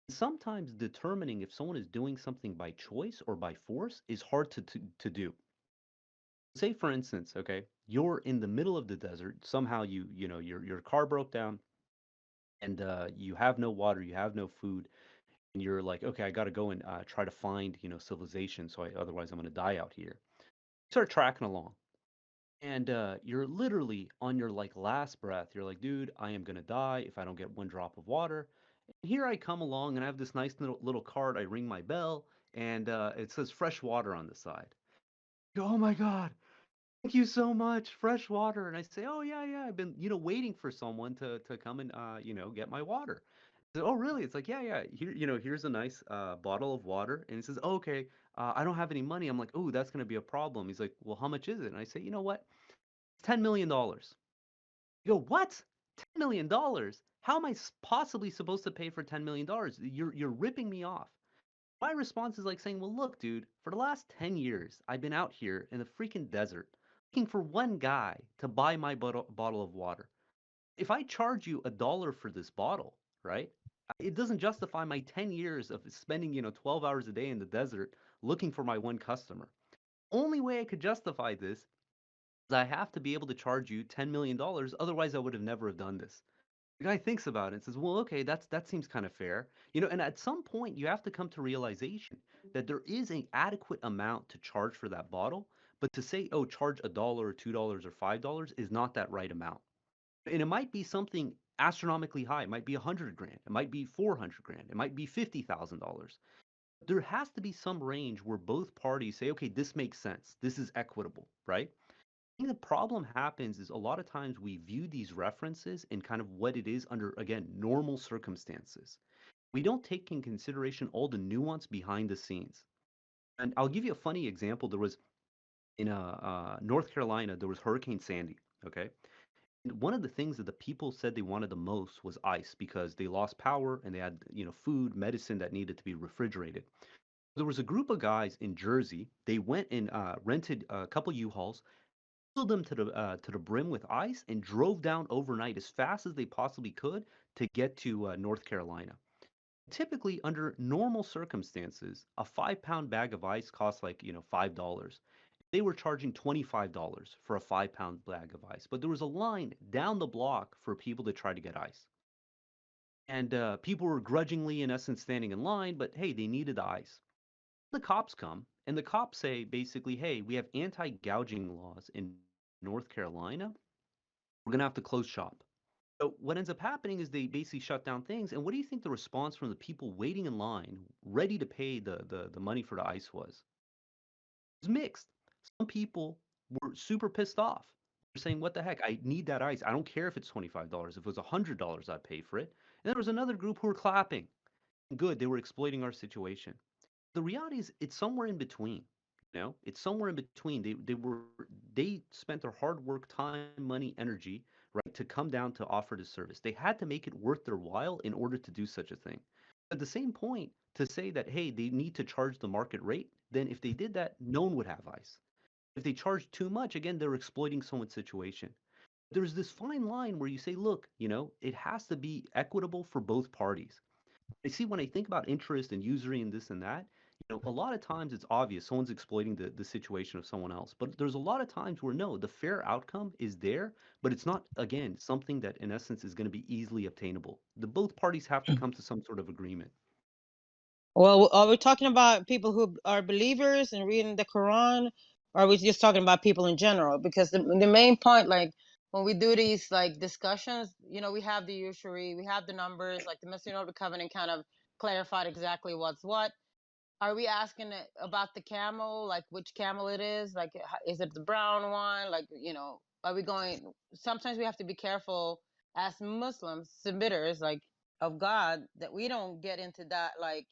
Sometimes determining if someone is doing something by choice or by force is hard to do. Say, for instance, okay, you're in the middle of the desert. Somehow your car broke down, and you have no water, you have no food, and you're like, okay, I got to go and try to find civilization. So otherwise I'm going to die out here. You start tracking along, and you're literally on your last breath. You're like, dude, I am going to die if I don't get one drop of water. And here I come along, and I have this nice little card. I ring my bell, and it says fresh water on the side. I go, oh my god, thank you so much, fresh water. And I say, oh yeah, I've been waiting for someone to come and get my water. I said, oh really? It's like, yeah, here, here's a nice bottle of water. And he says, oh, okay, I don't have any money. I'm like, oh, that's gonna be a problem. He's like, well, how much is it? And I say, you know what, $10 million. You go, what? $10 million? How am I possibly supposed to pay for $10 million? You're ripping me off. My response is like saying, well, look, dude, for the last 10 years, I've been out here in the freaking desert looking for one guy to buy my bottle of water. If I charge you $1 for this bottle, right? It doesn't justify my 10 years of spending, 12 hours a day in the desert looking for my one customer. Only way I could justify this is I have to be able to charge you $10 million. Otherwise, I would have never have done this. The guy thinks about it and says, well, okay, that seems kind of fair. And at some point you have to come to realization that there is an adequate amount to charge for that bottle, but to say, oh, charge $1 or $2 or $5 is not that right amount. And it might be something astronomically high. It might be 100 grand. It might be 400 grand. It might be $50,000. There has to be some range where both parties say, okay, this makes sense. This is equitable, right? I think the problem happens is a lot of times we view these references in kind of what it is under, again, normal circumstances. We don't take in consideration all the nuance behind the scenes. And I'll give you a funny example. There was in North Carolina, there was Hurricane Sandy. Okay. And one of the things that the people said they wanted the most was ice because they lost power and they had, food, medicine that needed to be refrigerated. There was a group of guys in Jersey. They went and rented a couple U-Hauls, filled them to the brim with ice, and drove down overnight as fast as they possibly could to get to North Carolina. Typically, under normal circumstances, a 5 pound bag of ice costs like $5. They were charging $25 for a 5 pound bag of ice, but there was a line down the block for people to try to get ice. And people were grudgingly, in essence, standing in line, but hey, they needed the ice. The cops come, and the cops say basically, hey, we have anti-gouging laws in North Carolina. We're going to have to close shop. So what ends up happening is they basically shut down things. And what do you think the response from the people waiting in line, ready to pay the money for the ice was? It was mixed. Some people were super pissed off. They're saying, what the heck? I need that ice. I don't care if it's $25. If it was $100, I'd pay for it. And there was another group who were clapping. Good, they were exploiting our situation. The reality is it's somewhere in between. It's somewhere in between. They spent their hard work, time, money, energy, right, to come down to offer this service. They had to make it worth their while in order to do such a thing. At the same point, to say that, hey, they need to charge the market rate, then if they did that, no one would have ice. If they charge too much, again, they're exploiting someone's situation. There's this fine line where you say, look, it has to be equitable for both parties. I see when I think about interest and usury and this and that, a lot of times it's obvious someone's exploiting the situation of someone else. But there's a lot of times where no, the fair outcome is there, but it's not, again, something that in essence is going to be easily obtainable. Both parties have to come to some sort of agreement.
Well, are we talking about people who are believers and reading the Quran, or are we just talking about people in general? Because the main point, like when we do these like discussions, we have the usury, we have the numbers, like the Messianic of the Covenant kind of clarified exactly what's what. Are we asking about the camel, like which camel it is? Like, is it the brown one? Like, are we going? Sometimes we have to be careful as Muslims, submitters, like of God, that we don't get into that like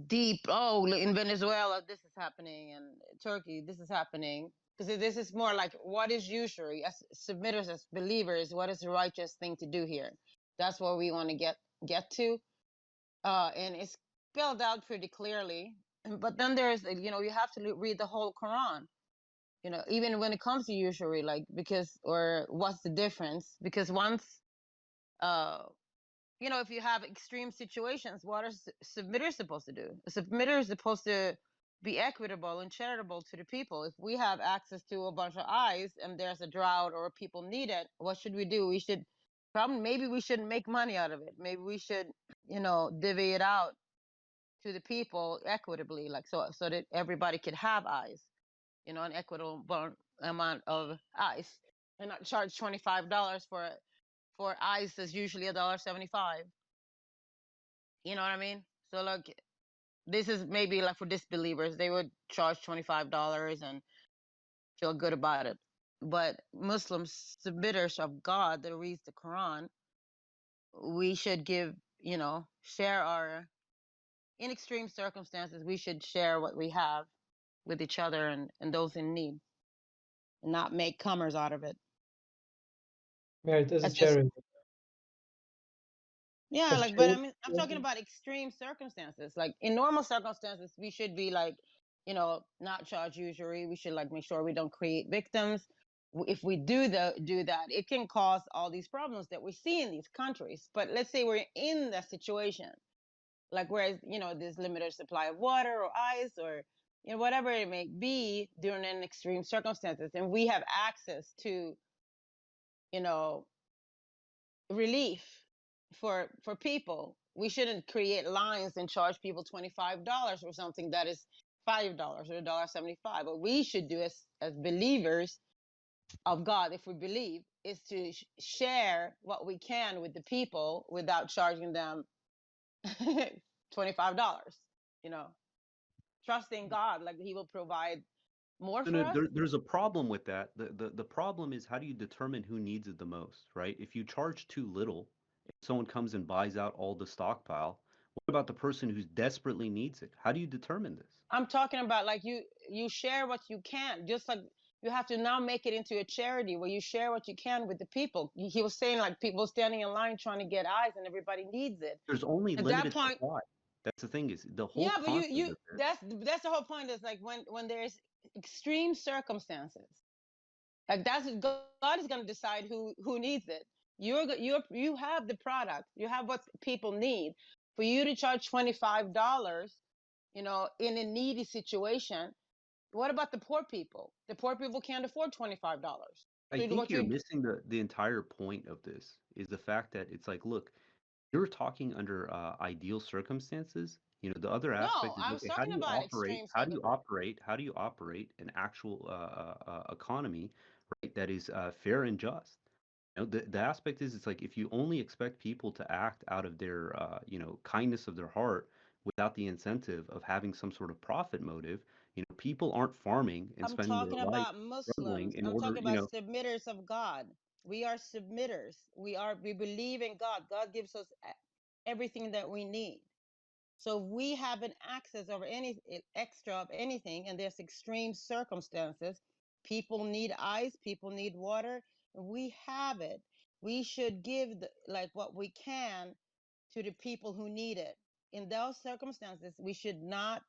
deep. Oh, in Venezuela, this is happening, and Turkey, this is happening. Because this is more like what is usury as submitters, as believers. What is the righteous thing to do here? That's what we want to get to, and it's spelled out pretty clearly. But then there's, you have to read the whole Quran. Even when it comes to usury, like or what's the difference? Because once, if you have extreme situations, what are submitters supposed to do? A submitter is supposed to be equitable and charitable to the people. If we have access to a bunch of ice and there's a drought or people need it, what should we do? Maybe we shouldn't make money out of it. Maybe we should, divvy it out to the people equitably, like so that everybody could have ice, an equitable amount of ice, and not charge $25 for ice that's usually $1.75. You know what I mean? So like, this is maybe like for disbelievers, they would charge $25 and feel good about it. But Muslims, submitters of God that reads the Quran, we should give, share our, in extreme circumstances, we should share what we have with each other and those in need, and not make comers out of it.
Yeah, it is a
That's just
charity.
yeah,
But
like, but I
charity,
mean, I'm talking about extreme circumstances. Like in normal circumstances, we should be like, not charge usury. We should like make sure we don't create victims. If we do that, it can cause all these problems that we see in these countries. But let's say we're in that situation, like whereas there's limited supply of water or ice or whatever it may be during an extreme circumstances, and we have access to you know relief for people. We shouldn't create lines and charge people $25 for something that is $5 or $1.75. What we should do as believers of God, if we believe, is to share what we can with the people without charging them $25. You know, trusting God, like He will provide more
No,
for
no,
us.
there's a problem with that. The problem is, how do you determine who needs it the most, right? If you charge too little, if someone comes and buys out all the stockpile, what about the person who desperately needs it? How do you determine this?
I'm talking about like you share what you can, just like you have to now make it into a charity where you share what you can with the people. He was saying like people standing in line trying to get eyes and everybody needs it.
There's only
At that
limited
point,
supply. That's the thing, is the whole
yeah, but
concept
you
of this.
that's the whole point, is like when there's extreme circumstances, like God is going to decide who needs it. You have the product, you have what people need. For you to charge $25, in a needy situation, what about the poor people? The poor people can't afford $25.
I
So
think
what
you're
you
missing the entire point of this, is the fact that it's like, look, you're talking under ideal circumstances. The other
No,
aspect is,
I was
okay, how do
talking
you
about
operate?
extreme
How do you
circumstances.
operate? How do you operate an actual economy, right? That is fair and just. The aspect is, it's like, if you only expect people to act out of their kindness of their heart without the incentive of having some sort of profit motive, people aren't farming and
I'm
spending their
talking
life
about
struggling
Muslims.
in
I'm
order,
talking about submitters of God. We are submitters. We believe in God. God gives us everything that we need. So we have an access over any extra of anything, and there's extreme circumstances. People need ice, people need water. We have it. We should give like what we can to the people who need it. In those circumstances, we should not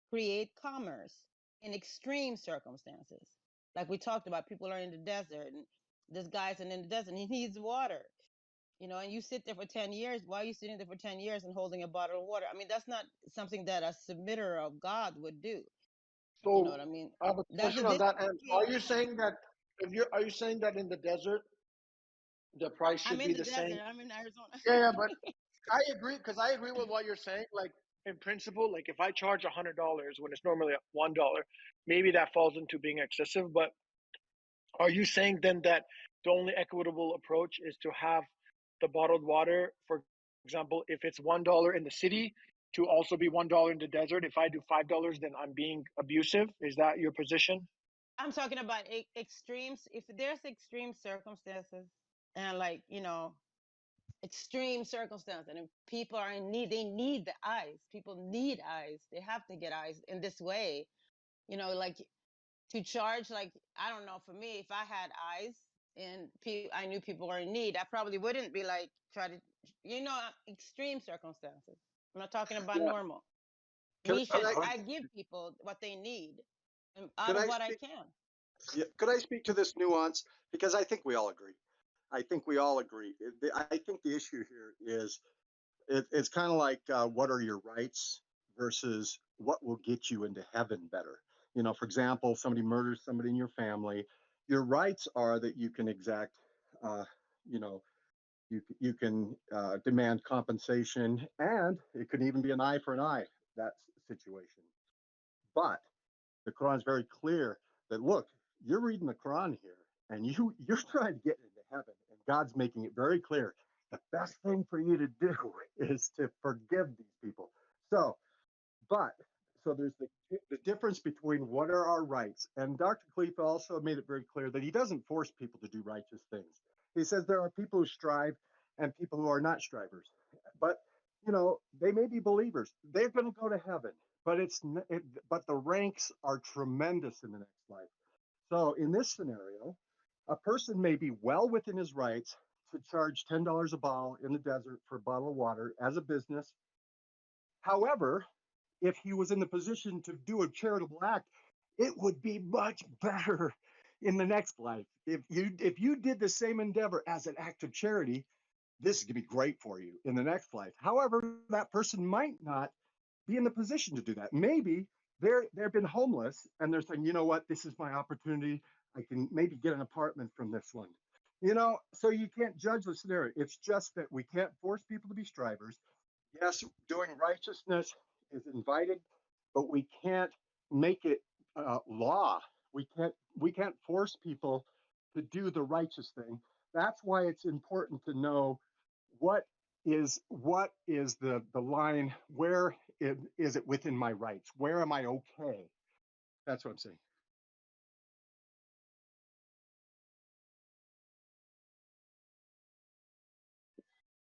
create commerce in extreme circumstances. Like we talked about, people are in the desert, and this guy's in the desert, and he needs water. And you sit there for 10 years. Why are you sitting there for 10 years and holding a bottle of water? I mean, that's not something that a submitter of God would do. You know
So
what I mean?
I have a
That's the
question on
difference
that. And
between,
are you saying that are you saying that in the desert the price
I'm
should
in
be
the
the same?
desert, I'm in Arizona.
Yeah, yeah, but I agree because I agree with what you're saying. Like in principle, like if I charge $100 when it's normally $1, maybe that falls into being excessive. But are you saying then that the only equitable approach is to have the bottled water, for example, if it's $1 in the city, to also be $1 in the desert? If I do $5, then I'm being abusive. Is that your position?
I'm talking about extremes. If there's extreme circumstances and like, extreme circumstances, and if people are in need, they need the eyes. People need eyes. They have to get eyes in this way. Like to charge, like, I don't know, for me, if I had eyes and I knew people were in need, I probably wouldn't be like try to extreme circumstances. I'm not talking about
Yeah.
normal.
Could,
We
could
should
I
I give people what they need out
could
of
I
what I
speak?
can.
Yeah, could I speak to this nuance? Because I think we all agree. I think we all agree. I think the issue here is it's kind of like what are your rights versus what will get you into heaven better. For example, somebody murders somebody in your family. Your rights are that you can exact, uh, you know, you can demand compensation, and it could even be an eye for an eye. That situation, but the Quran is very clear that, look, you're reading the Quran here, and you're trying to get into heaven, and God's making it very clear. The best thing for you to do is to forgive these people. So, but so there's the difference between what are our rights, and Dr. Khalifa also made it very clear that he doesn't force people to do righteous things. He says there are people who strive and people who are not strivers, but they may be believers. They're going to go to heaven, but but the ranks are tremendous in the next life. So in this scenario, A person may be well within his rights to charge $10 a bottle in the desert for a bottle of water as a business. However, if he was in the position to do a charitable act, it would be much better in the next life. If you did the same endeavor as an act of charity, this is going to be great for you in the next life. However, that person might not be in the position to do that. Maybe they've been homeless and they're saying, you know what, this is my opportunity. I can maybe get an apartment from this one. So you can't judge the scenario. It's just that we can't force people to be strivers. Yes, doing righteousness is invited, but we can't make it law. We can't force people to do the righteous thing. That's why it's important to know what is the line. Where is it within my rights? Where am I okay? That's what I'm saying.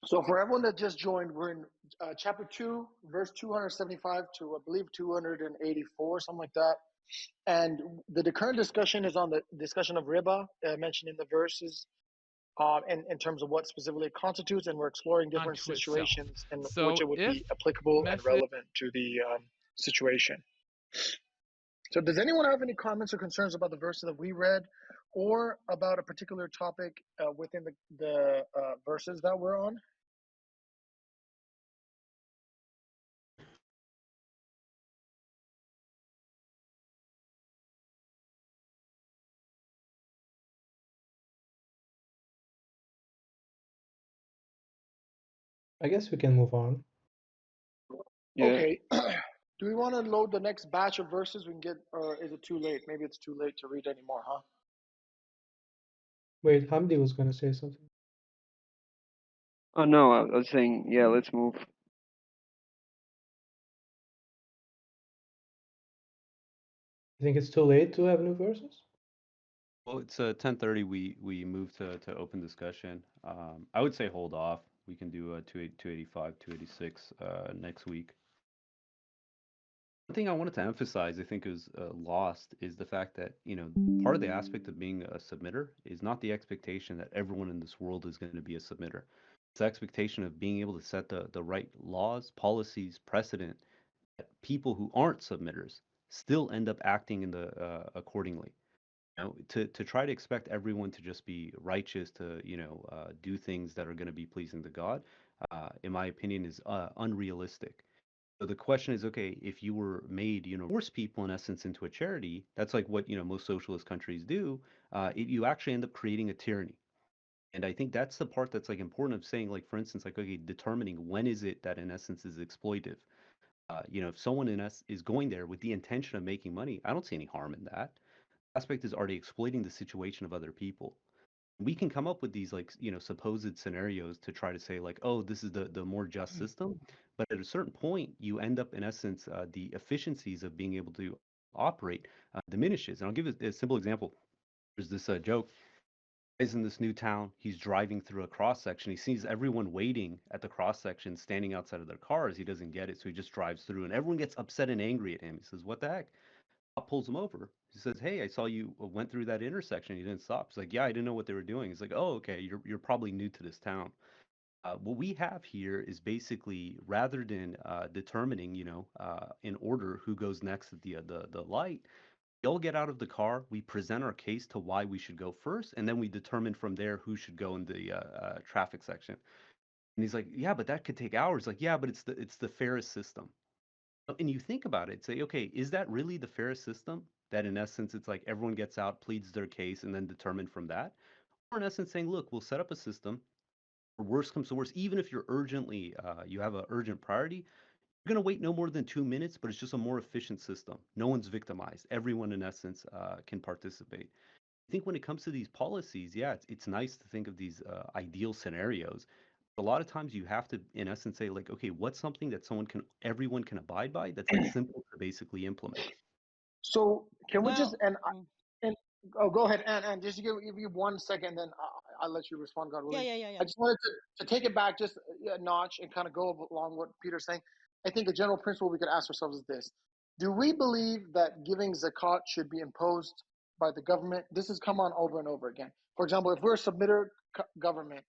So for everyone that just joined, we're in chapter 2, verse 275 to, I believe, 284, something like that. And the current discussion is on the discussion of riba, mentioned in the verses, in terms of what specifically it constitutes, and we're exploring different
Unto itself.
situations in which
So
it would
if
be applicable and
method
relevant to the situation. So does anyone have any comments or concerns about the verses that we read, or about a particular topic within the verses that we're on?
I guess we can move on.
Yeah.
Okay. Do we want to load the next batch of verses we can get, or is it too late? Maybe it's too late to read anymore, huh?
Wait, Hamdi was going to say something.
Oh no, I was saying, yeah, let's move.
You think it's too late to have new verses?
Well, it's 10:30. We move to open discussion. I would say hold off. We can do 285, 286 next week. One thing I wanted to emphasize, I think, is lost is the fact that part of the aspect of being a submitter is not the expectation that everyone in this world is going to be a submitter. It's the expectation of being able to set the right laws, policies, precedent that people who aren't submitters still end up acting in the accordingly. To try to expect everyone to just be righteous, to do things that are going to be pleasing to God, in my opinion, is unrealistic. So the question is, okay, if you were made, force people in essence into a charity, that's like what most socialist countries do. You actually end up creating a tyranny. And I think that's the part that's like important of saying, like, for instance, like, okay, determining when is it that in essence is exploitive. If someone is going there with the intention of making money, I don't see any harm in that. Aspect is, are they exploiting the situation of other people? We can come up with these, like, supposed scenarios to try to say, like, oh, this is the more just system. But at a certain point, you end up in essence, the efficiencies of being able to operate diminishes. And I'll give a simple example. There's this joke. He's in this new town. He's driving through a cross section. He sees everyone waiting at the cross section, standing outside of their cars. He doesn't get it, so he just drives through, and everyone gets upset and angry at him. He says, "What the heck?" Cop pulls him over. He says, "Hey, I saw you went through that intersection. You didn't stop." He's like, "Yeah, I didn't know what they were doing." He's like, "Oh, okay. You're probably new to this town." What we have here is basically, rather than determining, in order who goes next at the light, we all get out of the car. We present our case to why we should go first, and then we determine from there who should go in the traffic section. And he's like, "Yeah, but that could take hours." Like, "Yeah, but it's the fairest system." And you think about it, say, okay, is that really the fairest system? That in essence, it's like everyone gets out, pleads their case, and then determine from that? Or in essence saying, look, we'll set up a system, or worst comes to worst, even if you're urgently, you have an urgent priority, you're going to wait no more than 2 minutes, but it's just a more efficient system. No one's victimized. Everyone, in essence, can participate. I think when it comes to these policies, yeah, it's nice to think of these ideal scenarios. A lot of times you have to, in essence, say, like, okay, what's something that everyone can abide by, that's like simple to basically implement.
So can we just
Well,
and oh, go ahead, and just give you 1 second, then I'll let you respond, God willing.
yeah.
I just wanted to take it back just a notch and kind of go along what Peter's saying. I think a general principle we could ask ourselves is this: do we believe that giving zakat should be imposed by the government. This has come on over and over again. For example, if we're a submitter government,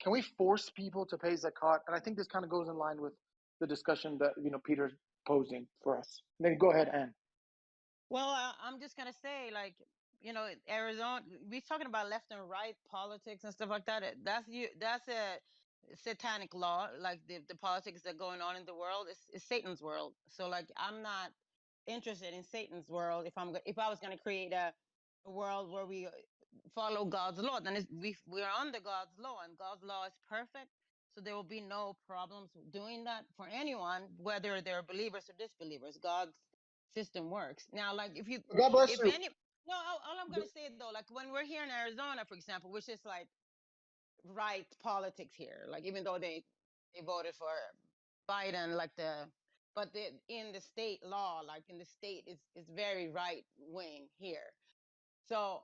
can we force people to pay zakat? And I think this kind of goes in line with the discussion that Peter's posing for us. Then go ahead, Ann.
Well, I'm just gonna say, like, Arizona. We're talking about left and right politics and stuff like that. That's a satanic law. Like the politics that are going on in the world is Satan's world. So like, I'm not interested in Satan's world. If I was gonna create a world where we follow God's law, then we're under God's law, and God's law is perfect. So there will be no problems doing that for anyone, whether they're believers or disbelievers. God's system works. Now, like
God bless
if
you.
any, no, all I'm gonna say though, like when we're here in Arizona, for example, which is like right politics here, like even though they voted for Biden, but in the state law, like in the state, it's very right wing here. So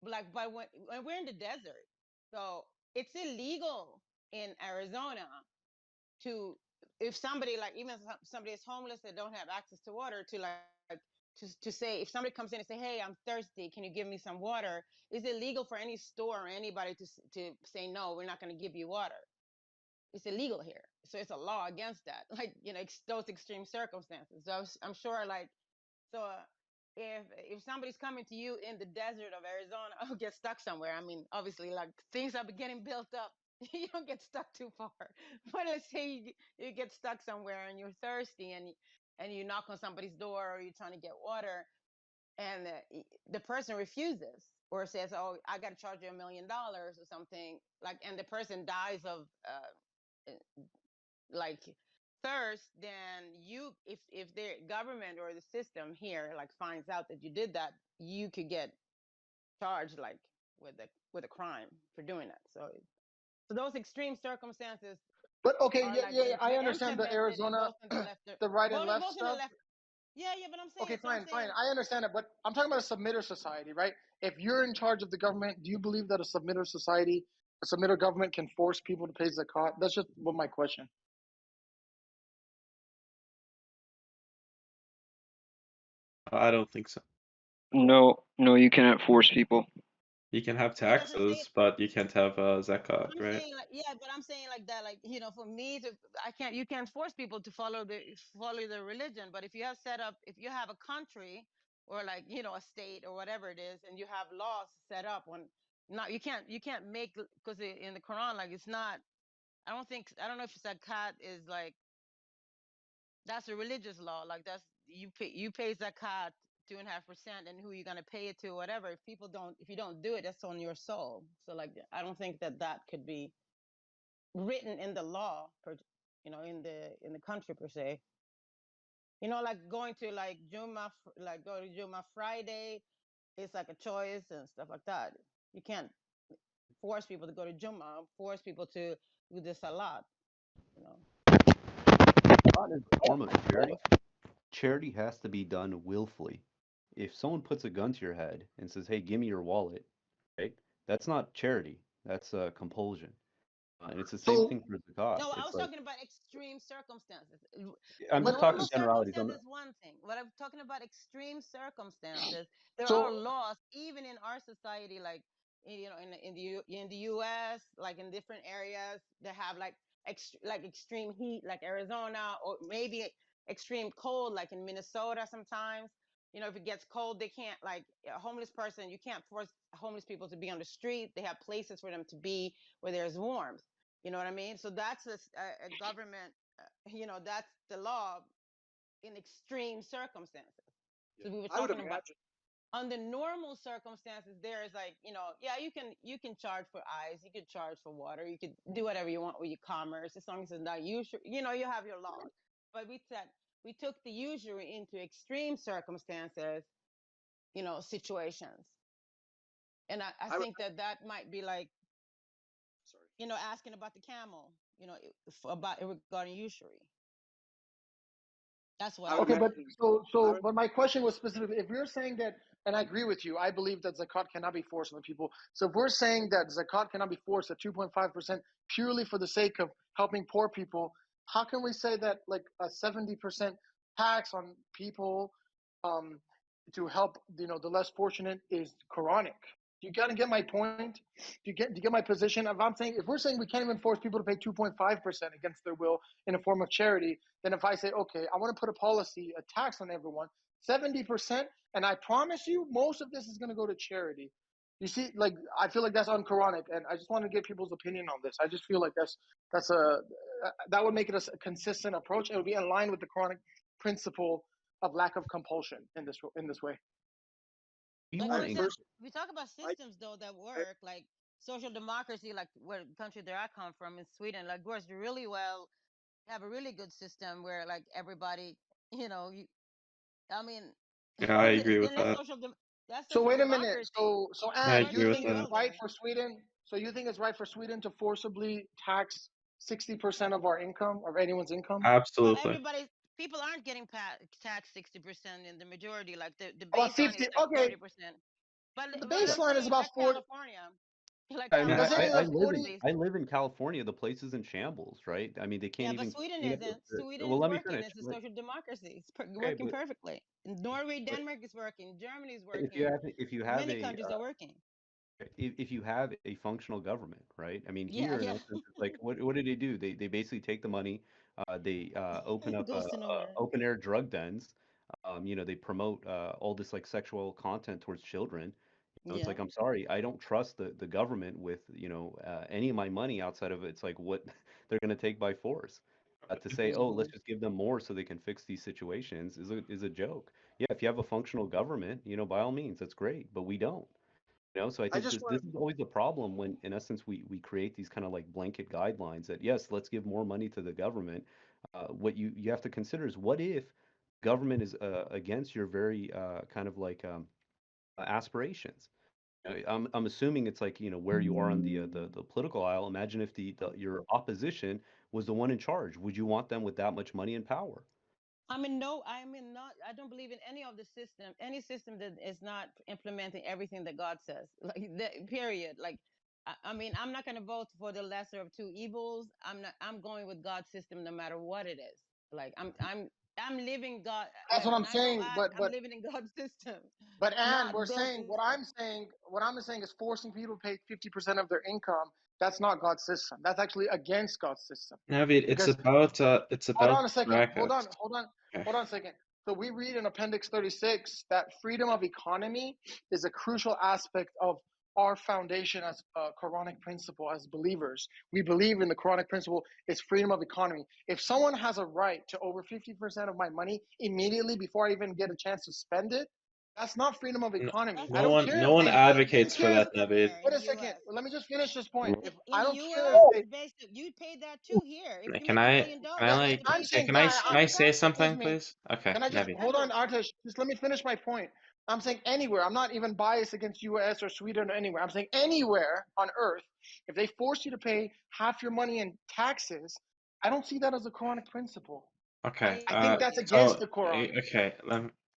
like, but when we're in the desert, so it's illegal in Arizona to, if somebody, like even somebody is homeless that don't have access to water, to like to say, if somebody comes in and say, hey, I'm thirsty, can you give me some water? It's illegal for any store or anybody to say, no, we're not going to give you water. It's illegal here. So it's a law against that, like those extreme circumstances. So I'm sure, like, so if somebody's coming to you in the desert of Arizona, or get stuck somewhere, I mean, obviously, like, things are getting built up. You don't get stuck too far. But let's say you get stuck somewhere and you're thirsty, and you knock on somebody's door, or you're trying to get water, and the person refuses or says, oh, I got to charge you $1 million or something, like, and the person dies of like thirst, then if the government or the system here like finds out that you did that, you could get charged like with a crime for doing that. So those extreme circumstances
But okay,
are
yeah,
like
yeah, I understand the
implemented in
Arizona,
both in the left,
the right and left
both in the
stuff.
left. Yeah, but I'm saying,
Okay,
so I'm
fine, fine.
saying,
I understand it, but I'm talking about a submitter society, right? If you're in charge of the government, do you believe that a submitter society, a submitter government, can force people to pay zakat? That's just what my question.
I don't think so.
No, you cannot force people.
You can have
it doesn't say
taxes, but you can't have zakat,
I'm
right?
saying, like, yeah, but I'm saying like that, like, for me to, you can't force people to follow the religion. But if you have a country, or like, a state or whatever it is, and you have laws set up on, not, you can't make, because in the Quran, like, it's not, I don't know if zakat is like, that's a religious law. Like, that's, you pay zakat 2.5%, and who you're gonna pay it to, whatever. If you don't do it, that's on your soul. So like, I don't think that could be written in the law, in the country per se. Like going to like Juma, like go to Juma Friday, it's like a choice and stuff like that. You can't force people to go to Juma, force people to do the salat.
Not as a form of charity. Charity has to be done willfully. If someone puts a gun to your head and says, "Hey, give me your wallet," right? That's not charity. That's compulsion. And it's the same
So,
thing for zakat.
No, I
It's
was
like
talking about extreme circumstances.
I'm just talking
Normal
generalities.
circumstances is one thing. What I'm talking about, extreme circumstances. There are
so,
laws, even in our society, like, in the U.S., like in different areas that have like extreme heat, like Arizona, or maybe extreme cold, like in Minnesota. Sometimes, if it gets cold, they can't, like, a homeless person. You can't force homeless people to be on the street. They have places for them to be where there's warmth. You know what I mean? So that's a government, that's the law in extreme circumstances. So we were
I would
talking about,
imagine.
under normal circumstances, there is like, yeah, you can charge for ice, you could charge for water, you could do whatever you want with your commerce, as long as it's not usury. You have your laws. But we took the usury into extreme circumstances, situations. And I
I would.
think that might be like,
Sorry.
asking about the camel, about regarding usury. That's what
I
I
would
okay,
think.
but
imagine.
but my question was specifically, if you're saying that, and I agree with you, I believe that zakat cannot be forced on people. So if we're saying that zakat cannot be forced at 2.5% purely for the sake of helping poor people, how can we say that like a 70% tax on people, to help, the less fortunate is Quranic. You got to get my point. Do you get my position? If we're saying we can't even force people to pay 2.5% against their will in a form of charity, then if I say, okay, I want to put a policy, a tax on everyone, 70%, and I promise you, most of this is going to go to charity. You see, like, I feel like that's un-Quranic, and I just want to get people's opinion on this. I just feel like that would make it a consistent approach. It would be in line with the Quranic principle of lack of compulsion in this way.
You
But
want
for
to
instance, we talk about
I-
systems though that work, like social democracy, like where the country that I come from in Sweden, like works really well. Have a really good system where like everybody, I mean,
Yeah, I agree with
then that's
that.
that's
So
social
wait a minute.
democracy.
So
I
Anne,
Works
agree
you
with
think
really
it's
well
that.
right
there.
for Sweden? So you think it's right for Sweden to forcibly tax 60% of our income, of anyone's income?
Well,
Absolutely.
people aren't getting taxed 60% in the majority. Like the
About
baseline is
50.
like
Okay,
30%. But
the
I'm
baseline is
saying
about
like
40.
California, like
I mean,
Doesn't
California
it
has
like
a
live
good
in
40?
I
baseline.
live in California. The place is in shambles, right? I mean, they can't
Yeah, but
even
Sweden
clean up
isn't. Sweden
well,
is
let me
working.
finish.
It's a social democracy. It's
Okay,
working perfectly. In Norway,
but
Denmark is working. Germany is
if you
working.
have if you have
Many
a
countries are working.
if you have a functional government, right? I mean,
Yeah,
here in
yeah.
essence, it's like what do? They basically take the money, they open up
Goes to nowhere.
open air drug dens. They promote all this like sexual content towards children. So it's
Yeah.
like I'm sorry, I don't trust the government with any of my money outside of it's like what they're going to take by force. To say, oh, let's just give them more so they can fix these situations is a joke. Yeah, if you have a functional government, by all means, that's great, but we don't. So I
I
think
just
this
want
is always a problem when, in essence, we create these kind of like blanket guidelines that yes, let's give more money to the government. What you have to consider is what if government is against your very kind of like aspirations. I'm assuming it's like where you are on the political aisle. Imagine if your opposition was the one in charge. Would you want them with that much money and power?
No, not, I don't believe in any system that is not implementing everything that God says. Like that, period. Like, I'm not going to vote for the lesser of two evils. I'm going with God's system no matter what it is. Like, I'm living God.
That's
Like,
what I'm
when I go
saying.
out,
But
I'm
but
living in God's system.
but Anne,
Not
we're
built
saying
in.
what I'm saying is forcing people to pay 50% of their income. That's not God's system. That's actually against God's system.
Navid,
Because
it's
hold
about
on a second.
brackets.
Hold
Okay.
on a second. So we read in Appendix 36 that freedom of economy is a crucial aspect of our foundation as a Quranic principle as believers. We believe in the Quranic principle is freedom of economy. If someone has a right to over 50% of my money immediately before I even get a chance to spend it, that's not freedom of economy. I
No
don't
one
care
no
if
one
they I
advocates
don't
for
care if
that, Navid.
Here in
wait
the
a second.
U.S.
Let me just finish this point. If
In
I
the
don't care
U.S.,
if
it's
they
based. You pay that too here. If you
Can
make $1
I
million,
can I
you have
like
to
I'm
pay
okay,
saying,
can I
50%
can I say
taxes.
excuse
something,
me.
please? Okay,
Can I just
Navid.
hold on,
Definitely.
Artesh? Just let me finish my point. I'm saying anywhere. I'm not even biased against U.S. or Sweden or anywhere. I'm saying anywhere on Earth, if they force you to pay half your money in taxes, I don't see that as a Quranic principle.
Okay.
I think that's against the Quran.
Okay,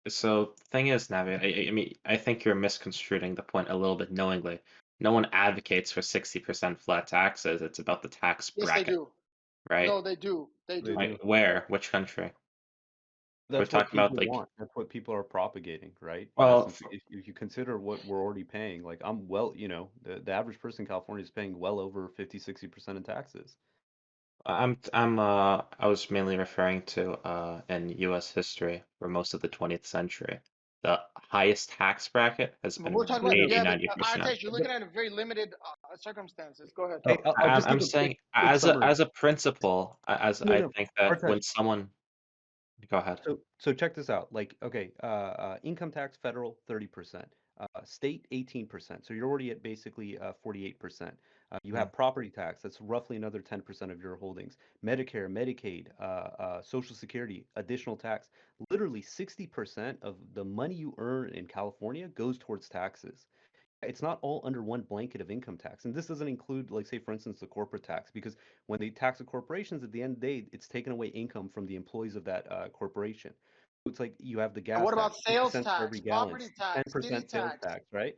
so thing is, Navid, I mean, I think you're misconstruing the point a little bit knowingly. No one advocates for 60% flat taxes. It's about the tax
Yes, they
bracket,
do.
right?
No, they do. They
They
do.
do.
Where? Which country? We're
That's what
talking about
people
like,
want. That's what people are propagating, right? In
well,
essence, if you consider what we're already paying, like the average person in California is paying well over 50-60% in taxes.
I was mainly referring to in U.S. history for most of the 20th century. The highest tax bracket has
But we're
been
talking
No,
about,
no,
80,
yeah, but
90%.
Artesh, you're
but
looking at a very limited circumstances. Go ahead.
hey, I'll just
I'm
give a
saying
quick summary.
as a principle, as
No,
I
no,
think that
Artesh.
when someone go ahead.
So check this out. Like, okay, income tax federal 30%, state 18%. So you're already at basically 48%. You have property tax. That's roughly another 10% of your holdings. Medicare, Medicaid, Social Security, additional tax. Literally 60% of the money you earn in California goes towards taxes. It's not all under one blanket of income tax. And this doesn't include, like, say, for instance, the corporate tax, because when they tax the corporations, at the end of the day, it's taking away income from the employees of that corporation. So it's like you have the
And
gas
what about
tax, 50
sales
cents for every
tax,
gallon,
property tax, city
10% sales
tax,
tax, right?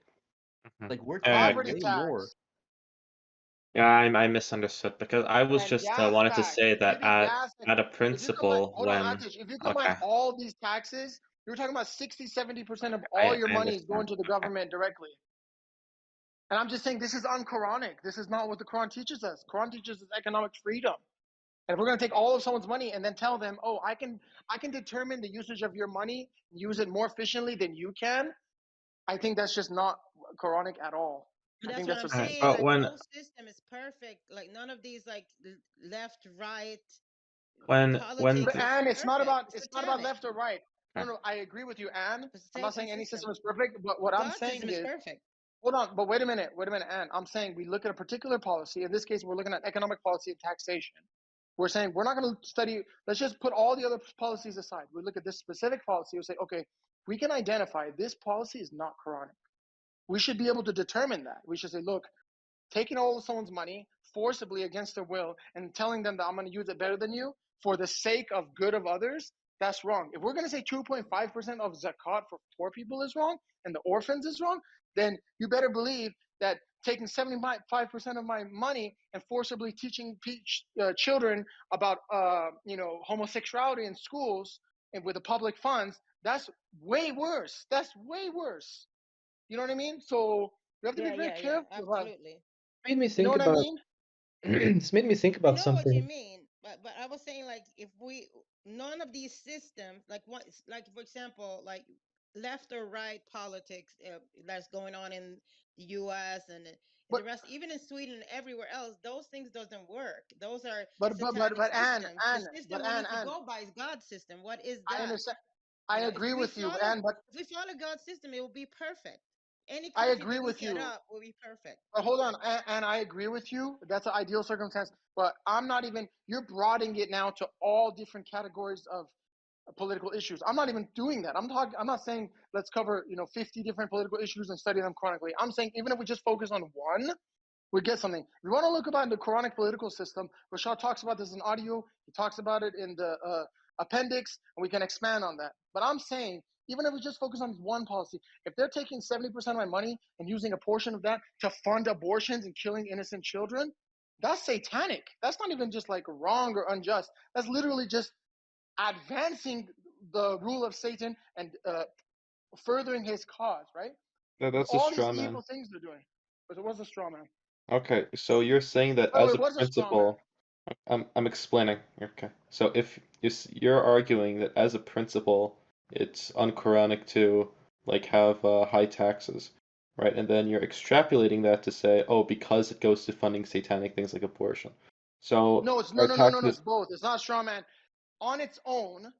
Mhm.
Like, we're talking
property
way more.
tax,
Yeah, I misunderstood because I was
and
just
gas
wanted to
tax,
say that
city gas tax.
at a
If you combine,
principle
hold on,
when
Artesh, if you combine
okay.
all these taxes, We were talking about 60-70% of all your
I
money is
understand.
going to the
Okay.
government directly. And I'm just saying this is un-Quranic. This is not what the Quran teaches us. Quran teaches us economic freedom. And if we're going to take all of someone's money and then tell them, oh, I can determine the usage of your money, use it more efficiently than you can, I think that's just not Quranic at all. I
That's
think
what
that's
I'm
a
Alright,
saying.
but
Like
when
no system is perfect. Like none of these like left, right
when
politics
the,
is
And it's not
perfect.
about
It's
it's not about
satanic.
left or right. No,
okay.
no, I agree with you, Anne.
It's
I'm not
Satan
saying any
system.
system is perfect, but what I'm
God's
saying
system is
is,
perfect.
hold on, but wait a minute, Anne. I'm saying we look at a particular policy. In this case, we're looking at economic policy and taxation. We're saying we're not going to study, let's just put all the other policies aside. We look at this specific policy, we say, okay, we can identify this policy is not Quranic. We should be able to determine that. We should say, look, taking all of someone's money forcibly against their will and telling them that I'm going to use it better than you for the sake of good of others, that's wrong. If we're going to say 2.5% of zakat for poor people is wrong and the orphans is wrong, then you better believe that taking 75% of my money and forcibly teaching children about homosexuality in schools and with the public funds, that's way worse. That's way worse. You know what I mean? So we have to be very
Yeah.
careful about,
Absolutely.
Made me
you know
think
what I
about
mean?
it's made me think
I
about
know what you
something.
mean, but I was saying like if we none of these systems like what like for example like left or right politics that's going on in the U.S. and in
But
the rest, even in Sweden and everywhere else, those things doesn't work. Those are satanic
but
systems. The
Anne,
system we need to
Anne,
go by is God's system. What is
I
that?
understand.
You
I
know,
agree with you,
if
Anne, but
we follow God's system, it will be perfect. Any
I
country
agree
that we
with
set
you.
up will be perfect.
But hold on, and I agree with you. That's an ideal circumstance. But I'm not even. You're broadening it now to all different categories of political issues. I'm not even doing that. I'm not saying let's cover 50 different political issues and study them chronically. I'm saying even if we just focus on one, we get something. If you want to look about the Quranic political system, Rashad talks about this in audio. He talks about it in the appendix, and we can expand on that. But I'm saying, even if we just focus on one policy, if they're taking 70% of my money and using a portion of that to fund abortions and killing innocent children, that's satanic. That's not even just like wrong or unjust. That's literally just advancing the rule of Satan and furthering his cause, right?
That's a
All these
straw man.
evil things they're doing. But it was a straw man.
Okay, so you're saying that
Oh,
as
it
a
was a straw man.
principle, I'm explaining. Okay, so if you're arguing that as a principle, it's unquranic to like have high taxes, right? And then you're extrapolating that to say, oh, because it goes to funding satanic things like abortion. So
No, it's
our
no.
taxes,
It's both. It's not straw man. On its own,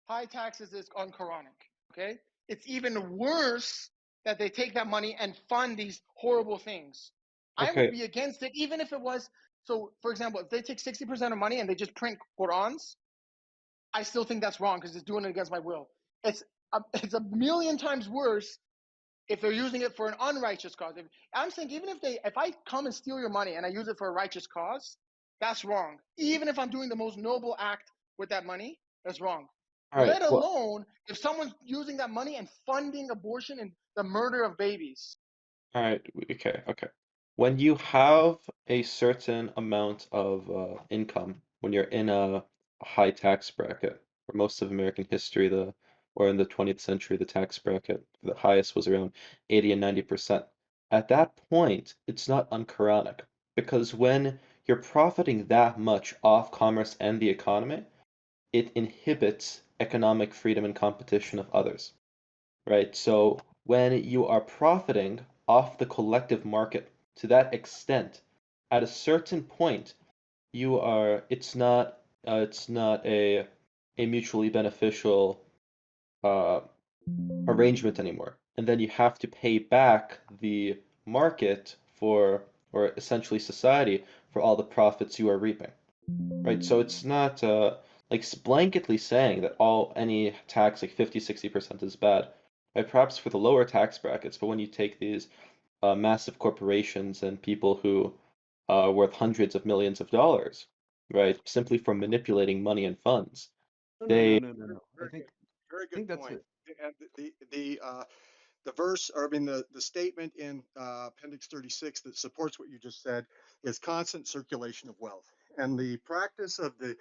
high taxes is unquranic. Okay, it's even worse that they take that money and fund these horrible things. I would
okay,
be against it, even if it was. So, for example, if they take 60% of money and they just print Qurans, I still think that's wrong because it's doing it against my will. It's a million times worse if they're using it for an unrighteous cause. I'm saying even if I come and steal your money and I use it for a righteous cause, that's wrong. Even if I'm doing the most noble act with that money, that's wrong.
all right,
Let
well,
alone if someone's using that money and funding abortion and the murder of babies.
all right, okay. When you have a certain amount of income, when you're in a high tax bracket, for most of American history, or in the 20th century, the tax bracket, the highest was around 80 and 90%. At that point, it's not unquranic because when you're profiting that much off commerce and the economy, it inhibits economic freedom and competition of others, right? So when you are profiting off the collective market to that extent, at a certain point, it's not a mutually beneficial uh, arrangement anymore. And then you have to pay back the market or essentially society for all the profits you are reaping, right? So it's not like blanketly saying that any tax like 50-60% is bad, right? Perhaps for the lower tax brackets, but when you take these massive corporations and people who are worth hundreds of millions of dollars, right, simply for manipulating money and funds,
No, no,
they
no, no, no, no.
Very good. Very
I think
good
that's
point.
it.
And the verse, or I mean the statement in Appendix 36 that supports what you just said is constant circulation of wealth. And the practice of the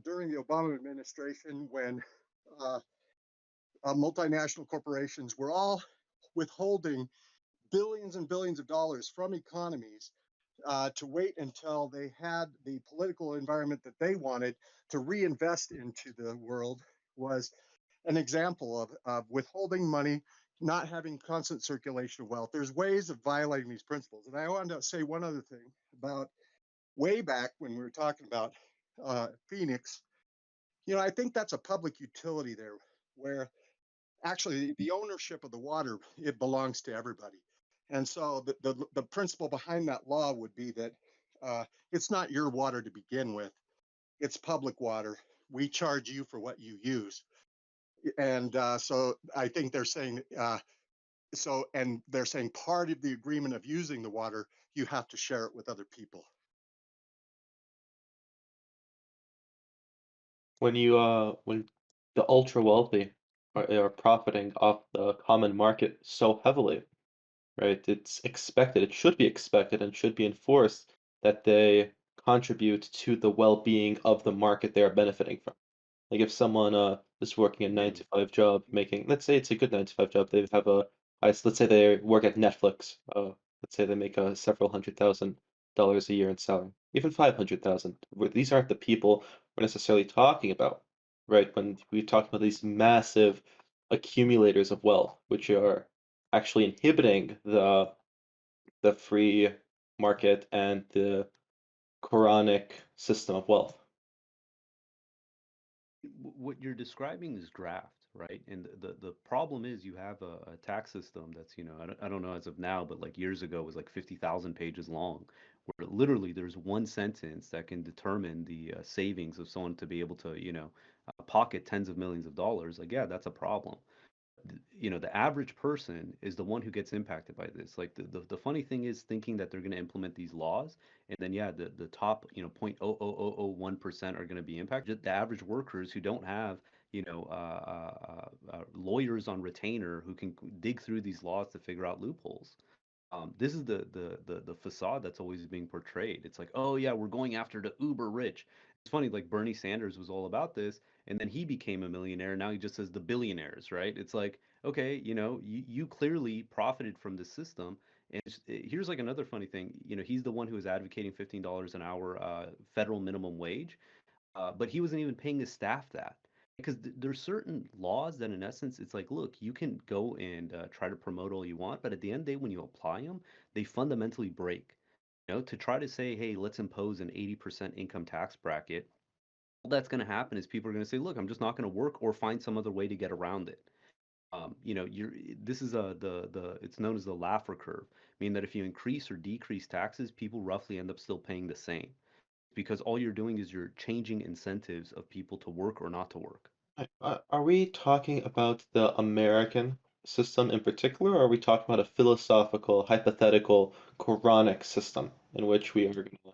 during the Obama administration, when multinational corporations were all withholding billions and billions of dollars from economies to wait until they had the political environment that they wanted to reinvest into the world was an example of withholding money, not having constant circulation of wealth. There's ways of violating these principles. And I wanted to say one other thing about way back when we were talking about Phoenix. I think that's a public utility there where actually the ownership of the water, it belongs to everybody. And so the principle behind that law would be that it's not your water to begin with, it's public water. We charge you for what you use. And so I think they're saying, and they're saying part of the agreement of using the water, you have to share it with other people.
When the ultra wealthy are profiting off the common market so heavily, right? It's expected, it should be expected and should be enforced that they contribute to the well-being of the market they are benefiting from. Like if someone is working a 9 to 5 job, making, let's say it's a good 9 to 5 job, they have let's say they work at Netflix. Let's say they make several $100,000 a year in salary, even 500,000. These aren't the people we're necessarily talking about, right? When we talk about these massive accumulators of wealth, which are actually inhibiting the free market and the Quranic system of wealth.
What you're describing is draft, right? And the problem is you have a tax system that's, I don't know as of now, but like years ago was like 50,000 pages long, where literally there's one sentence that can determine the savings of someone to be able to, pocket tens of millions of dollars. Like, yeah, that's a problem. The average person is the one who gets impacted by this. Like the funny thing is thinking that they're going to implement these laws, and then yeah, the top 0.00001% are going to be impacted. The average workers who don't have lawyers on retainer who can dig through these laws to figure out loopholes. This is the facade that's always being portrayed. It's like, oh yeah, we're going after the uber rich. It's funny, like Bernie Sanders was all about this, and then he became a millionaire. Now he just says the billionaires, right? It's like, okay, you clearly profited from this system. And here's like another funny thing. He's the one who was advocating $15 an hour federal minimum wage, but he wasn't even paying his staff that. Because there's certain laws that, in essence, it's like, look, you can go and try to promote all you want, but at the end of the day, when you apply them, they fundamentally break. To try to say, hey, let's impose an 80% income tax bracket, all that's going to happen is people are going to say, look, I'm just not going to work or find some other way to get around it. This is it's known as the Laffer curve, meaning that if you increase or decrease taxes, people roughly end up still paying the same, because all you're doing is you're changing incentives of people to work or not to work.
Are we talking about the American system in particular, or are we talking about a philosophical, hypothetical, Quranic system in which we are going to,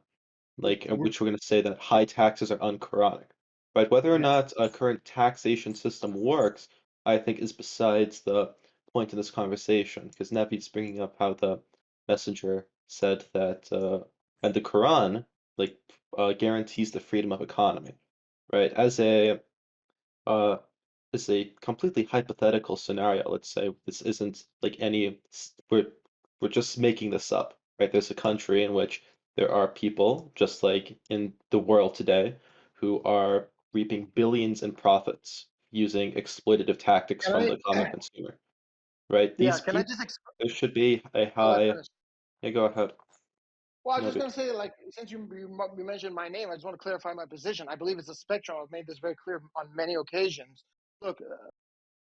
in which we're going to say that high taxes are un-Quranic, right? Whether or not a current taxation system works, I think is besides the point of this conversation, because Navid's bringing up how the messenger said that, and the Quran, guarantees the freedom of economy, right? Uh, as a completely hypothetical scenario, let's say this isn't like we're just making this up, right? There's a country in which there are people, just like in the world today, who are reaping billions in profits using exploitative tactics from the common consumer, right?
Yeah,
These
can I
people,
just
there should be a
I'll let
high.
finish.
Yeah, go ahead.
Well, I was just
Navid.
going to say, like, since you mentioned my name, I just want to clarify my position. I believe it's a spectrum. I've made this very clear on many occasions. Look,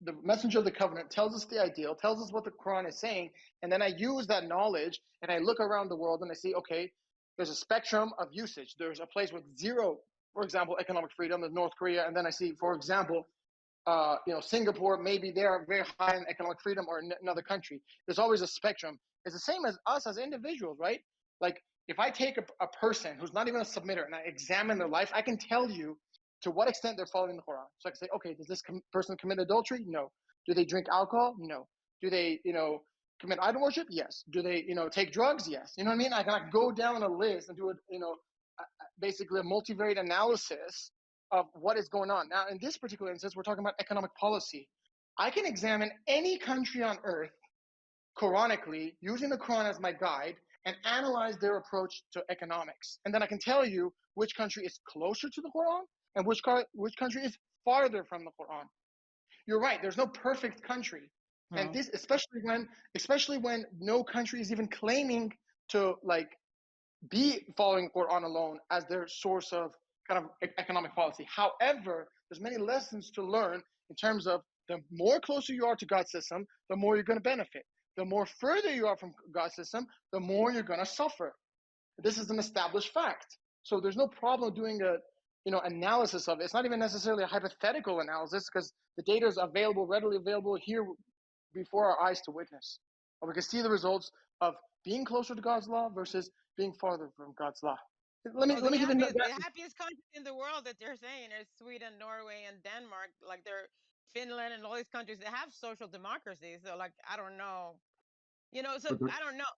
the messenger of the covenant tells us the ideal, tells us what the Quran is saying, and then I use that knowledge and I look around the world and I see, okay, there's a spectrum of usage. There's a place with zero, for example, economic freedom, there's North Korea, and then I see, for example, Singapore, maybe they are very high in economic freedom, or another country. There's always a spectrum. It's the same as us as individuals, right? Like if I take a person who's not even a submitter and I examine their life, I can tell you to what extent they're following the Quran. So I can say, okay, does this person commit adultery? No. Do they drink alcohol? No. Do they, commit idol worship? Yes. Do they, take drugs? Yes. You know what I mean? I can go down a list and do it, basically a multivariate analysis of what is going on. Now, in this particular instance, we're talking about economic policy. I can examine any country on earth Quranically, using the Quran as my guide, and analyze their approach to economics. And then I can tell you which country is closer to the Quran and which country is farther from the Quran. You're right. There's no perfect country, and this especially when no country is even claiming to like be following Quran alone as their source of kind of economic policy. However, there's many lessons to learn in terms of the more closer you are to God's system, the more you're going to benefit. The more further you are from God's system, the more you're going to suffer. This is an established fact. So there's no problem doing a analysis of it. It's not even necessarily a hypothetical analysis because the data is available, readily available here before our eyes to witness. And we can see the results of being closer to God's law versus being farther from God's law. Let me give you
the happiest countries in the world that they're saying are Sweden, Norway, and Denmark. Like they're Finland and all these countries that have social democracy. So like I don't know, So I don't know.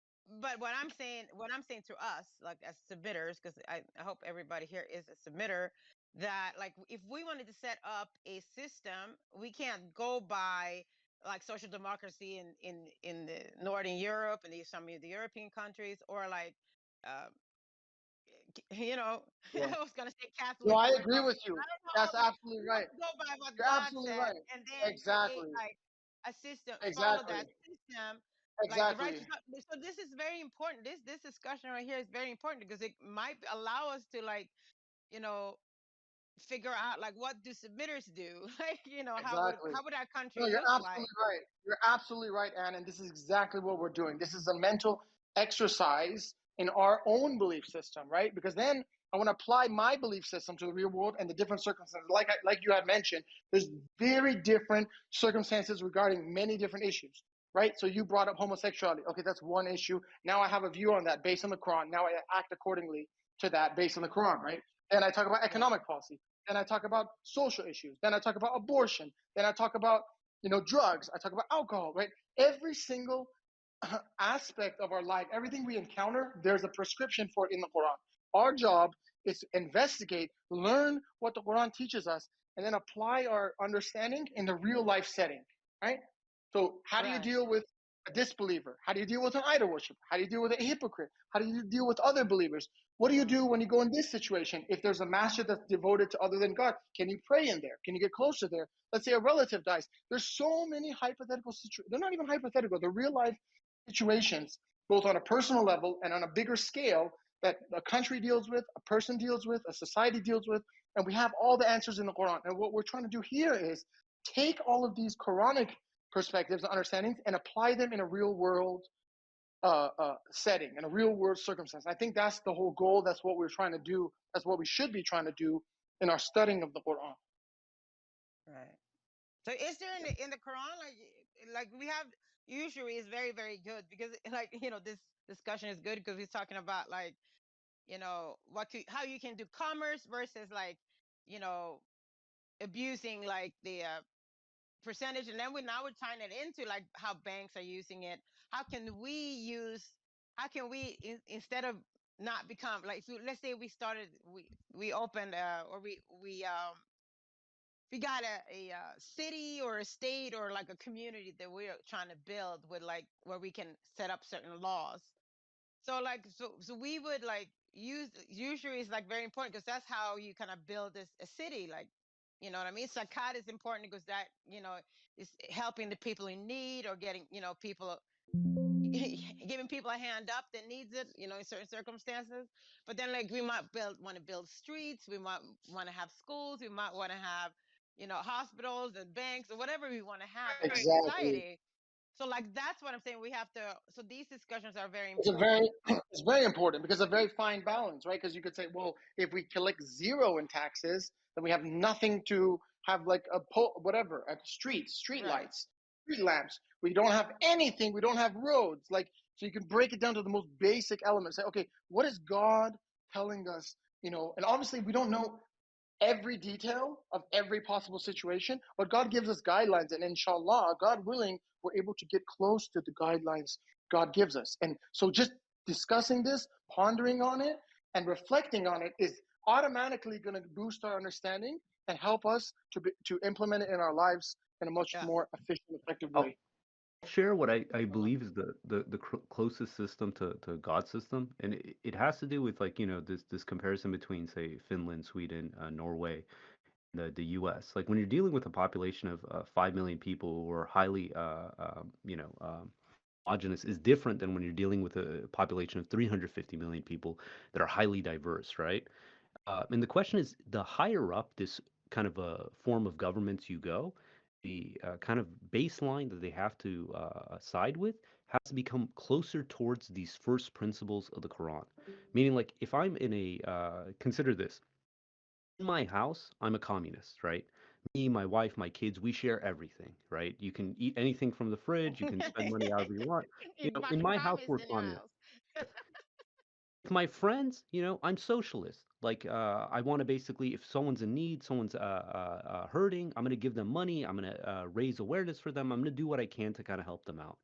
But what I'm saying to us, like as submitters, because I hope everybody here is a submitter, that like if we wanted to set up a system, we can't go by like social democracy in the Northern Europe and some of the European countries, or like
Yeah.
I was gonna say Catholic.
No, I agree with you. That's absolutely right.
Go by what
You're
God
absolutely
said,
right.
and then
Exactly.
create like a system, follow
Exactly.
that system.
Exactly.
Like, so this is very important. This discussion right here is very important because it might allow us to like, figure out like what do submitters do? Like,
Exactly.
how would our country
No, you're
look
absolutely
like?
right. You're absolutely right, Anne, and this is exactly what we're doing. This is a mental exercise in our own belief system, right? Because then I want to apply my belief system to the real world and the different circumstances. Like you had mentioned, there's very different circumstances regarding many different issues, right? So you brought up homosexuality. Okay, that's one issue. Now I have a view on that based on the Quran. Now I act accordingly to that based on the Quran, right? Then I talk about economic policy. Then I talk about social issues. Then I talk about abortion. Then I talk about, drugs. I talk about alcohol, right? Every single aspect of our life, everything we encounter, there's a prescription for it in the Quran. Our job is to investigate, learn what the Quran teaches us, and then apply our understanding in the real life setting, right? So how do you deal with a disbeliever? How do you deal with an idol worshiper? How do you deal with a hypocrite? How do you deal with other believers? What do you do when you go in this situation? If there's a masjid that's devoted to other than God, can you pray in there? Can you get closer there? Let's say a relative dies. There's so many hypothetical situations. They're not even hypothetical. They're real life situations, both on a personal level and on a bigger scale that a country deals with, a person deals with, a society deals with, and we have all the answers in the Quran. And what we're trying to do here is take all of these Quranic perspectives and understandings and apply them in a real world setting, in a real world circumstance. I think that's the whole goal. That's what we're trying to do. That's what we should be trying to do in our studying of the Quran.
Right. So is there in the Quran like we have usually is very, very good because like this discussion is good because we're talking about like how you can do commerce versus like abusing like the percentage, and then we're tying it into like how banks are using it. How can we instead of not become like, so let's say we opened or we got a city or a state or like a community that we're trying to build with like where we can set up certain laws. So like so we would like usually is like very important because that's how you kind of build a city, like you know what I mean. Zakat is important because that is helping the people in need or getting people giving people a hand up that needs it, in certain circumstances. But then like we might want to build streets, we might want to have schools, we might want to have hospitals and banks or whatever we want to have in society. So like that's what I'm saying. We have to. So these discussions are very important.
It's very important because it's a very fine balance, right? Because you could say, well, if we collect zero in taxes, then we have nothing to have like a street lights, street lamps. We don't have anything. We don't have roads. Like so, you can break it down to the most basic elements. Say, okay, what is God telling us? And obviously we don't know every detail of every possible situation, but God gives us guidelines, and inshallah, God willing, we're able to get close to the guidelines God gives us. And so just discussing this, pondering on it, and reflecting on it is automatically going to boost our understanding and help us to implement it in our lives in a much
Yeah.
more efficient, effective
I'll
way.
share what I believe is the closest system to God's system, and it has to do with, like, this comparison between, say, Finland, Sweden, Norway, the U.S. Like, when you're dealing with a population of 5 million people who are highly homogenous, is different than when you're dealing with a population of 350 million people that are highly diverse, right? And the question is, the higher up this kind of a form of governments you go, the kind of baseline that they have to side with has to become closer towards these first principles of the Quran. Meaning, like, if I'm in a, consider this, in my house, I'm a communist, right? Me, my wife, my kids, we share everything, right? You can eat anything from the fridge, you can spend money however you want.
You got
In
the
my house,
commies
we're
in your
communist.
house.
With my friends, I'm socialist. Like, I want to basically, if someone's in need, someone's hurting, I'm going to give them money. I'm going to raise awareness for them. I'm going to do what I can to kind of help them out.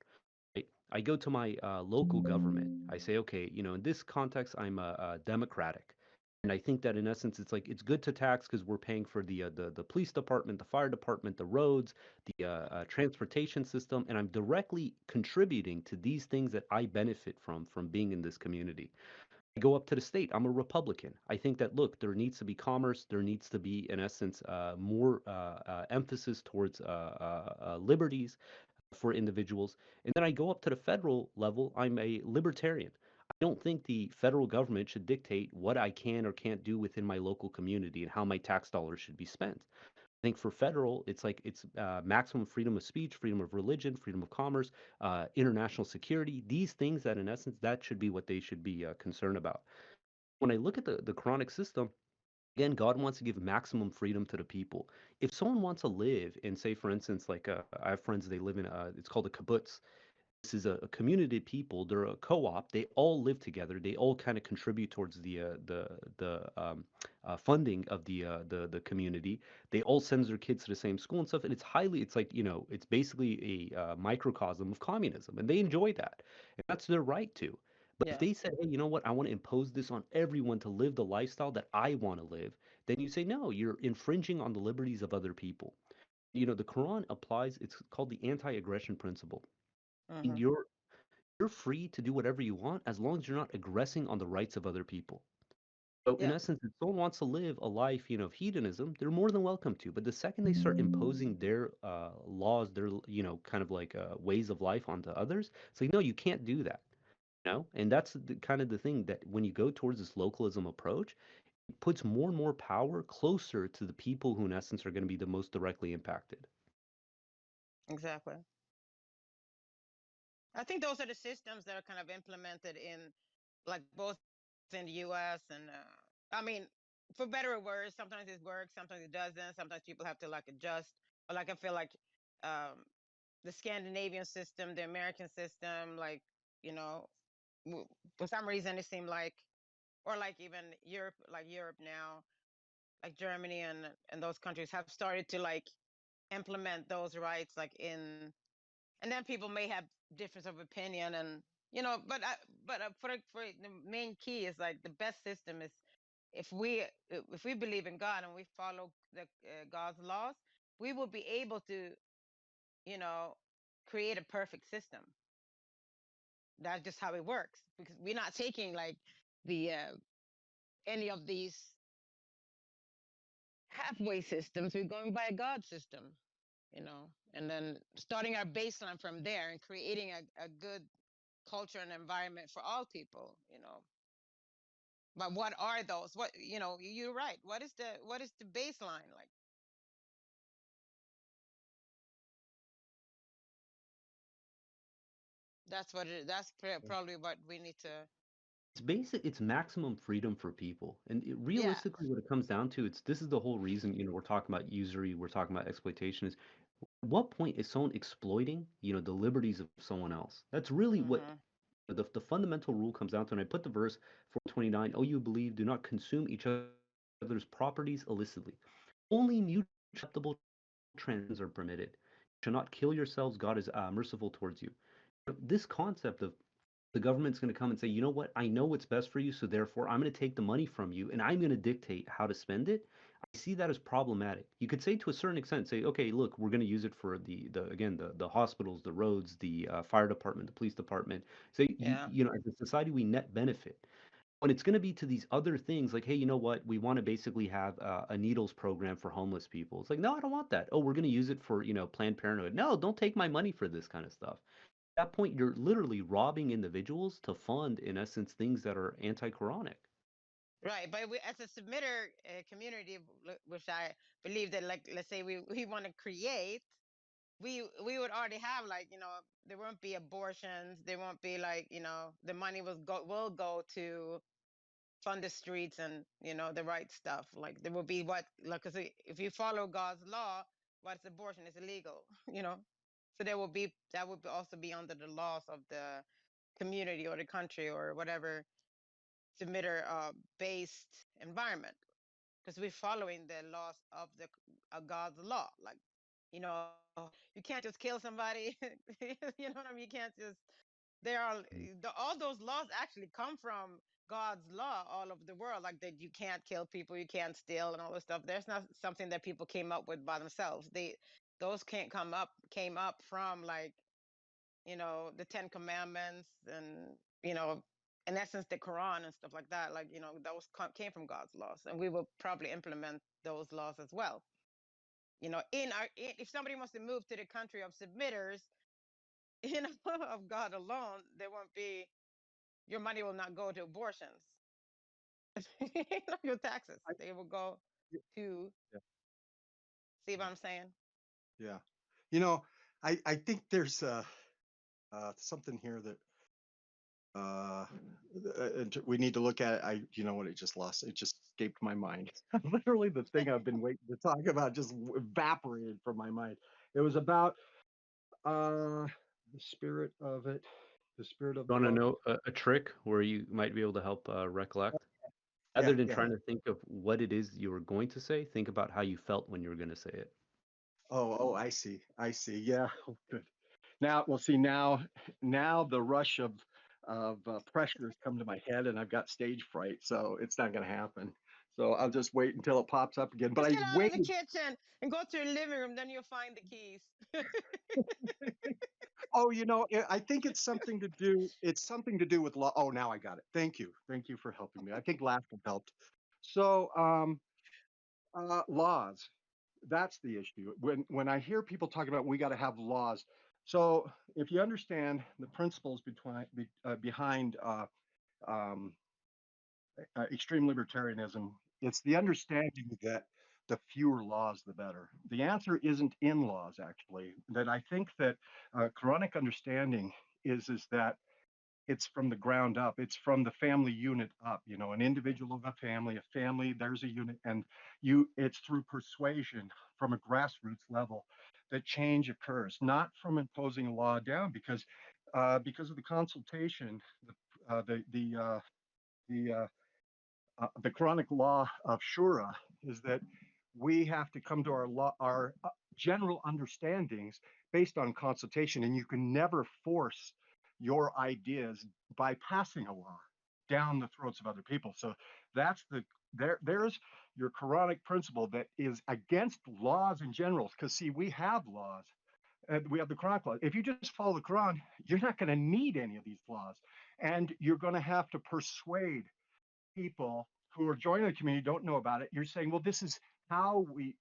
Right? I go to my local government. I say, okay, in this context, I'm democratic. And I think that in essence, it's like it's good to tax because we're paying for the police department, the fire department, the roads, the transportation system, and I'm directly contributing to these things that I benefit from being in this community. I go up to the state. I'm a Republican. I think that, look, there needs to be commerce. There needs to be, in essence, more emphasis towards liberties for individuals. And then I go up to the federal level. I'm a libertarian. I don't think the federal government should dictate what I can or can't do within my local community and how my tax dollars should be spent. I think for federal, it's like it's maximum freedom of speech, freedom of religion, freedom of commerce, international security. These things that, in essence, that should be what they should be concerned about. When I look at the Quranic system, again, God wants to give maximum freedom to the people. If someone wants to live in, say, for instance, like I have friends, they live in, it's called a kibbutz. This is a community of people. They're a co-op. They all live together. They all kind of contribute towards the funding of the community. They all send their kids to the same school and stuff. And it's like, it's basically a microcosm of communism, and they enjoy that, and that's their right to. But if
Yeah.
they said, hey, you know what, I want to impose this on everyone to live the lifestyle that I want to live, then you say, no, you're infringing on the liberties of other people. The Quran applies, it's called the anti-aggression principle. And
Hmm.
you're free to do whatever you want as long as you're not aggressing on the rights of other people. So in
Yeah.
essence, if someone wants to live a life, of hedonism, they're more than welcome to. But the second they start imposing their laws, their kind of like ways of life onto others, it's like, no, you can't do that. And that's kind of the thing, that when you go towards this localism approach, it puts more and more power closer to the people who, in essence, are going to be the most directly impacted.
Exactly. I think those are the systems that are kind of implemented in, like, both in the U.S. and I mean, for better or worse, sometimes it works, sometimes it doesn't. Sometimes people have to, like, adjust. But, like, I feel like um, the Scandinavian system, the American system, like, you know, for some reason it seemed like, or like even Europe now, like Germany and those countries have started to, like, implement those rights, like, in, and then people may have difference of opinion, and for the main key is, like, the best system is, if we believe in God and we follow the God's laws, we will be able to, you know create a perfect system. That's just how it works, because we're not taking, like, the any of these halfway systems. We're going by a God system, and then starting our baseline from there and creating a good culture and environment for all people. But what are those? You're right. What is the baseline like? That's what it. That's probably what we need to.
It's maximum freedom for people. And
Yeah.
realistically, what it comes down to, this is the whole reason, we're talking about usury, we're talking about exploitation, is at what point is someone exploiting, the liberties of someone else? That's really what
Hmm.
the fundamental rule comes down to. And I put the verse 429, oh, you believe, do not consume each other's properties illicitly. Only mutually acceptable transactions are permitted. You shall not kill yourselves. God is merciful towards you. This concept of the government's going to come and say, you know what, I know what's best for you, so therefore I'm going to take the money from you and I'm going to dictate how to spend it. see that as problematic. You could say to a certain extent, say, okay, look, we're going to use it for the hospitals, the roads, the fire department, the police department. Say,
Yeah.
as a society, we net benefit. When it's going to be to these other things, like, hey, you know what? We want to basically have a needles program for homeless people. It's like, no, I don't want that. Oh, we're going to use it for, Planned Parenthood. No, don't take my money for this kind of stuff. At that point, you're literally robbing individuals to fund, in essence, things that are anti-Quranic.
Right, but as a submitter community, which I believe that, like, let's say we want to create, we would already have, like, there won't be abortions, there won't be, like, the money will go to fund the streets and the right stuff. Like, there will be because if you follow God's law, what's abortion is illegal, so that would also be under the laws of the community or the country or whatever submitter based environment, because we're following the laws of the God's law. Like, you can't just kill somebody. You know what I mean? You can't just. There are all those laws actually come from God's law all over the world. Like, that you can't kill people, you can't steal, and all this stuff. There's not something that people came up with by themselves. Those came up from, like, the Ten Commandments, and in essence the Quran and stuff like that. Like, those came from God's laws, and we will probably implement those laws as well. If somebody wants to move to the country of submitters, of God alone, there won't be. Your money will not go to abortions. Your taxes, they will go to.
Yeah.
See what I'm saying?
Yeah. I think there's something here that we need to look at. It just escaped my mind. Literally, the thing I've been waiting to talk about just evaporated from my mind. It was about the spirit of it, the spirit of
You
the
want to
law.
know a trick where you might be able to help recollect?
Yeah,
Rather than
yeah.
trying to think of what it is you were going to say, think about how you felt when you were going to say it.
Oh, I see. Yeah. Oh, good. Now, well, see, now the rush of pressure has come to my head, and I've got stage fright, so it's not going to happen. So I'll just wait until it pops up again. But
Just
I
get out of the
waited.
kitchen and go to your living room, then you'll find the keys.
Oh, I think it's something to do. It's something to do with law. Oh, now I got it. Thank you for helping me. I think laughter helped. So, laws. That's the issue. When I hear people talking about we got to have laws. So if you understand the principles behind extreme libertarianism, it's the understanding that the fewer laws, the better. The answer isn't in laws, actually. That I think that Quranic understanding is that it's from the ground up. It's from the family unit up. An individual of a family, there's a unit, and it's through persuasion from a grassroots level that change occurs, not from imposing a law down, because of the consultation, the Quranic law of Shura is that we have to come to our general understandings based on consultation, and you can never force your ideas by passing a law down the throats of other people. So there's your Quranic principle that is against laws in general. Because see, we have laws. We have the Quranic law. If you just follow the Quran, you're not going to need any of these laws, and you're going to have to persuade people who are joining the community, don't know about it. You're saying, well, this is how we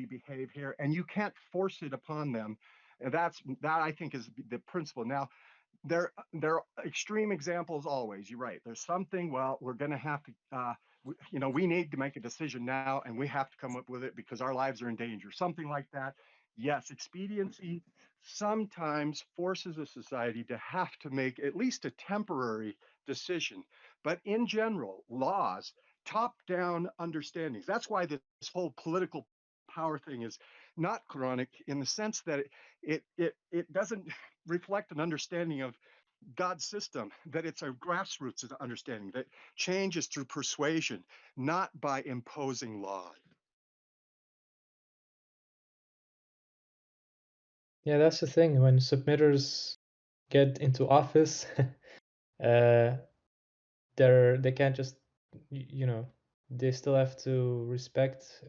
behave here, and you can't force it upon them. And that I think is the principle. Now, there are extreme examples always. You're right. There's something. Well, we're going to have to. We need to make a decision now, and we have to come up with it because our lives are in danger. Something like that. Yes, expediency sometimes forces a society to have to make at least a temporary decision. But in general, laws, top-down understandings. That's why this whole political power thing is not Quranic in the sense that it doesn't reflect an understanding of God's system, that it's a grassroots understanding, that change is through persuasion, not by imposing law.
Yeah, that's the thing. When submitters get into office, they can't just they still have to respect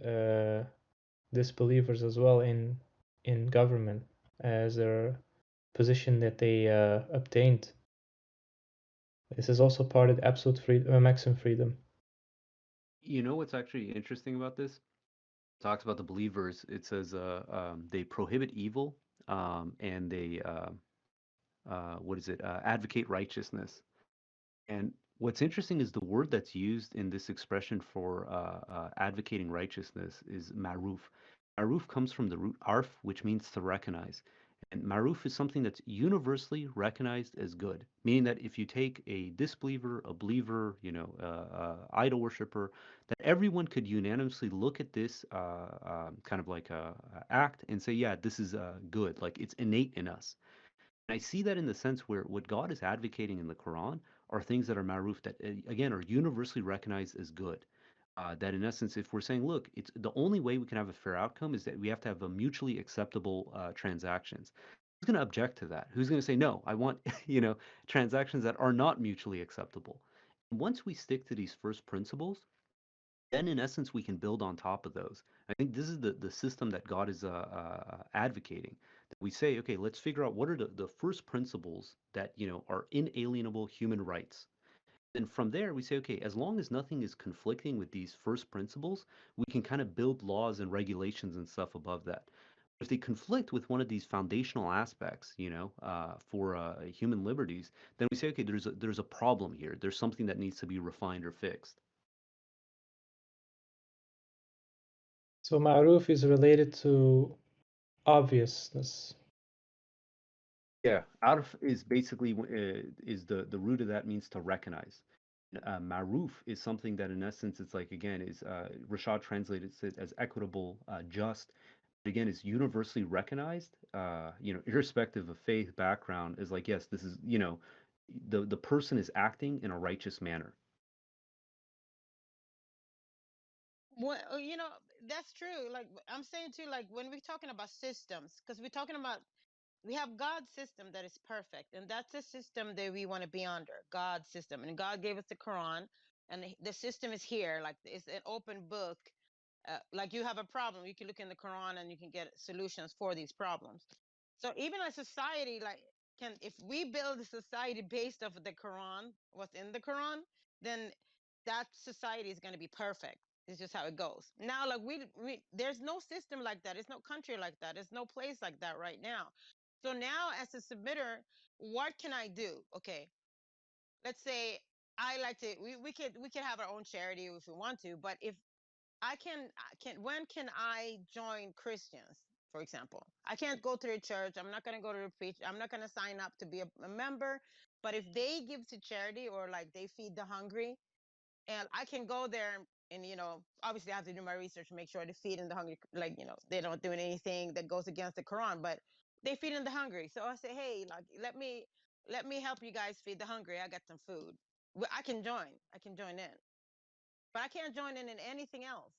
disbelievers as well in government as their position that they obtained. This is also part of absolute freedom, maximum freedom.
You know what's actually interesting about this? It talks about the believers. It says they prohibit evil and they what is it? Advocate righteousness. And what's interesting is the word that's used in this expression for advocating righteousness is maruf. Maruf comes from the root arf, which means to recognize. And maruf is something that's universally recognized as good, meaning that if you take a disbeliever, a believer, idol worshiper, that everyone could unanimously look at this kind of like a act and say, yeah, this is good, like it's innate in us. I see that in the sense where what God is advocating in the Quran are things that are maruf that again are universally recognized as good. That in essence, if we're saying, look, it's the only way we can have a fair outcome is that we have to have a mutually acceptable transactions. Who's going to object to that? Who's going to say no? I want transactions that are not mutually acceptable. And once we stick to these first principles, then in essence we can build on top of those. I think this is the system that God is advocating. That we say, okay, let's figure out what are the first principles that are inalienable human rights. And from there we say, okay, as long as nothing is conflicting with these first principles, we can kind of build laws and regulations and stuff above that. If they conflict with one of these foundational aspects, for human liberties, then we say, okay, there's a problem here. There's something that needs to be refined or fixed.
So ma'ruf is related to obviousness.
Yeah, arf is basically is the root of that means to recognize. Maruf is something that in essence it's like again is Rashad translated it as equitable, just. But again, is universally recognized. Irrespective of faith background, is like yes, this is the person is acting in a righteous manner.
Well, that's true. Like I'm saying too, like when we're talking about systems, because we're talking about we have God's system that is perfect, and that's a system that we want to be under. God's system, and God gave us the Quran, and the system is here. Like it's an open book. Like you have a problem, you can look in the Quran and you can get solutions for these problems. So even a society like can, if we build a society based off of the Quran, what's in the Quran, then that society is going to be perfect. It's just how it goes. Now, like there's no system like that. It's no country like that. There's no place like that right now. So now, as a submitter, what can I do? Okay, let's say I like to. We could have our own charity if we want to, but if when can I join Christians, for example? I can't go to the church. I'm not going to go to the preach. I'm not going to sign up to be a member. But if they give to charity or like they feed the hungry, and I can go there and obviously I have to do my research and make sure they feed in the hungry, like they don't do anything that goes against the Quran, but they feed in the hungry. So I say, hey, like let me help you guys feed the hungry. I got some food. I can join in, but I can't join in anything else.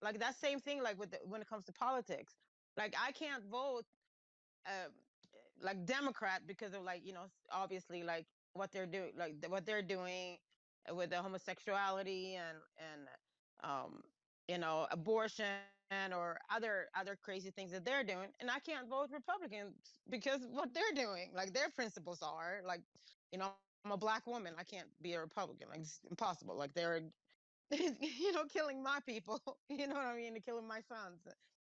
Like that same thing, like when it comes to politics, like I can't vote uh, like Democrat because of like obviously like what they're doing, like what they're doing with the homosexuality and um abortion or other crazy things that they're doing, and I can't vote Republicans because what they're doing, like their principles are like I'm a black woman, I can't be a Republican, like it's impossible, like they're killing my people. You know what I mean? They're killing my sons.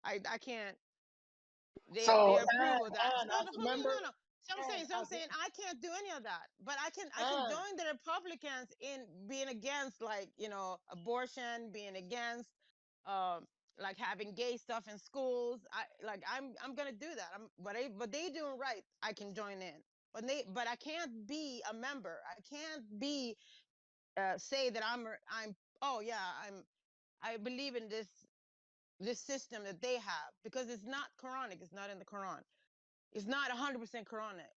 I can't. They
So,
approve of that.
and
No,
as
no,
a
no, no,
member,
no, no. So I'm
and
saying I can't do any of that. But I can
and
join the Republicans in being against like abortion, being against um like having gay stuff in schools. I'm gonna do that. But they doing right. I can join in. But I can't be a member. I can't be say that I'm oh yeah I believe in this system that they have because it's not Quranic. It's not in the Quran. It's not 100% Quranic.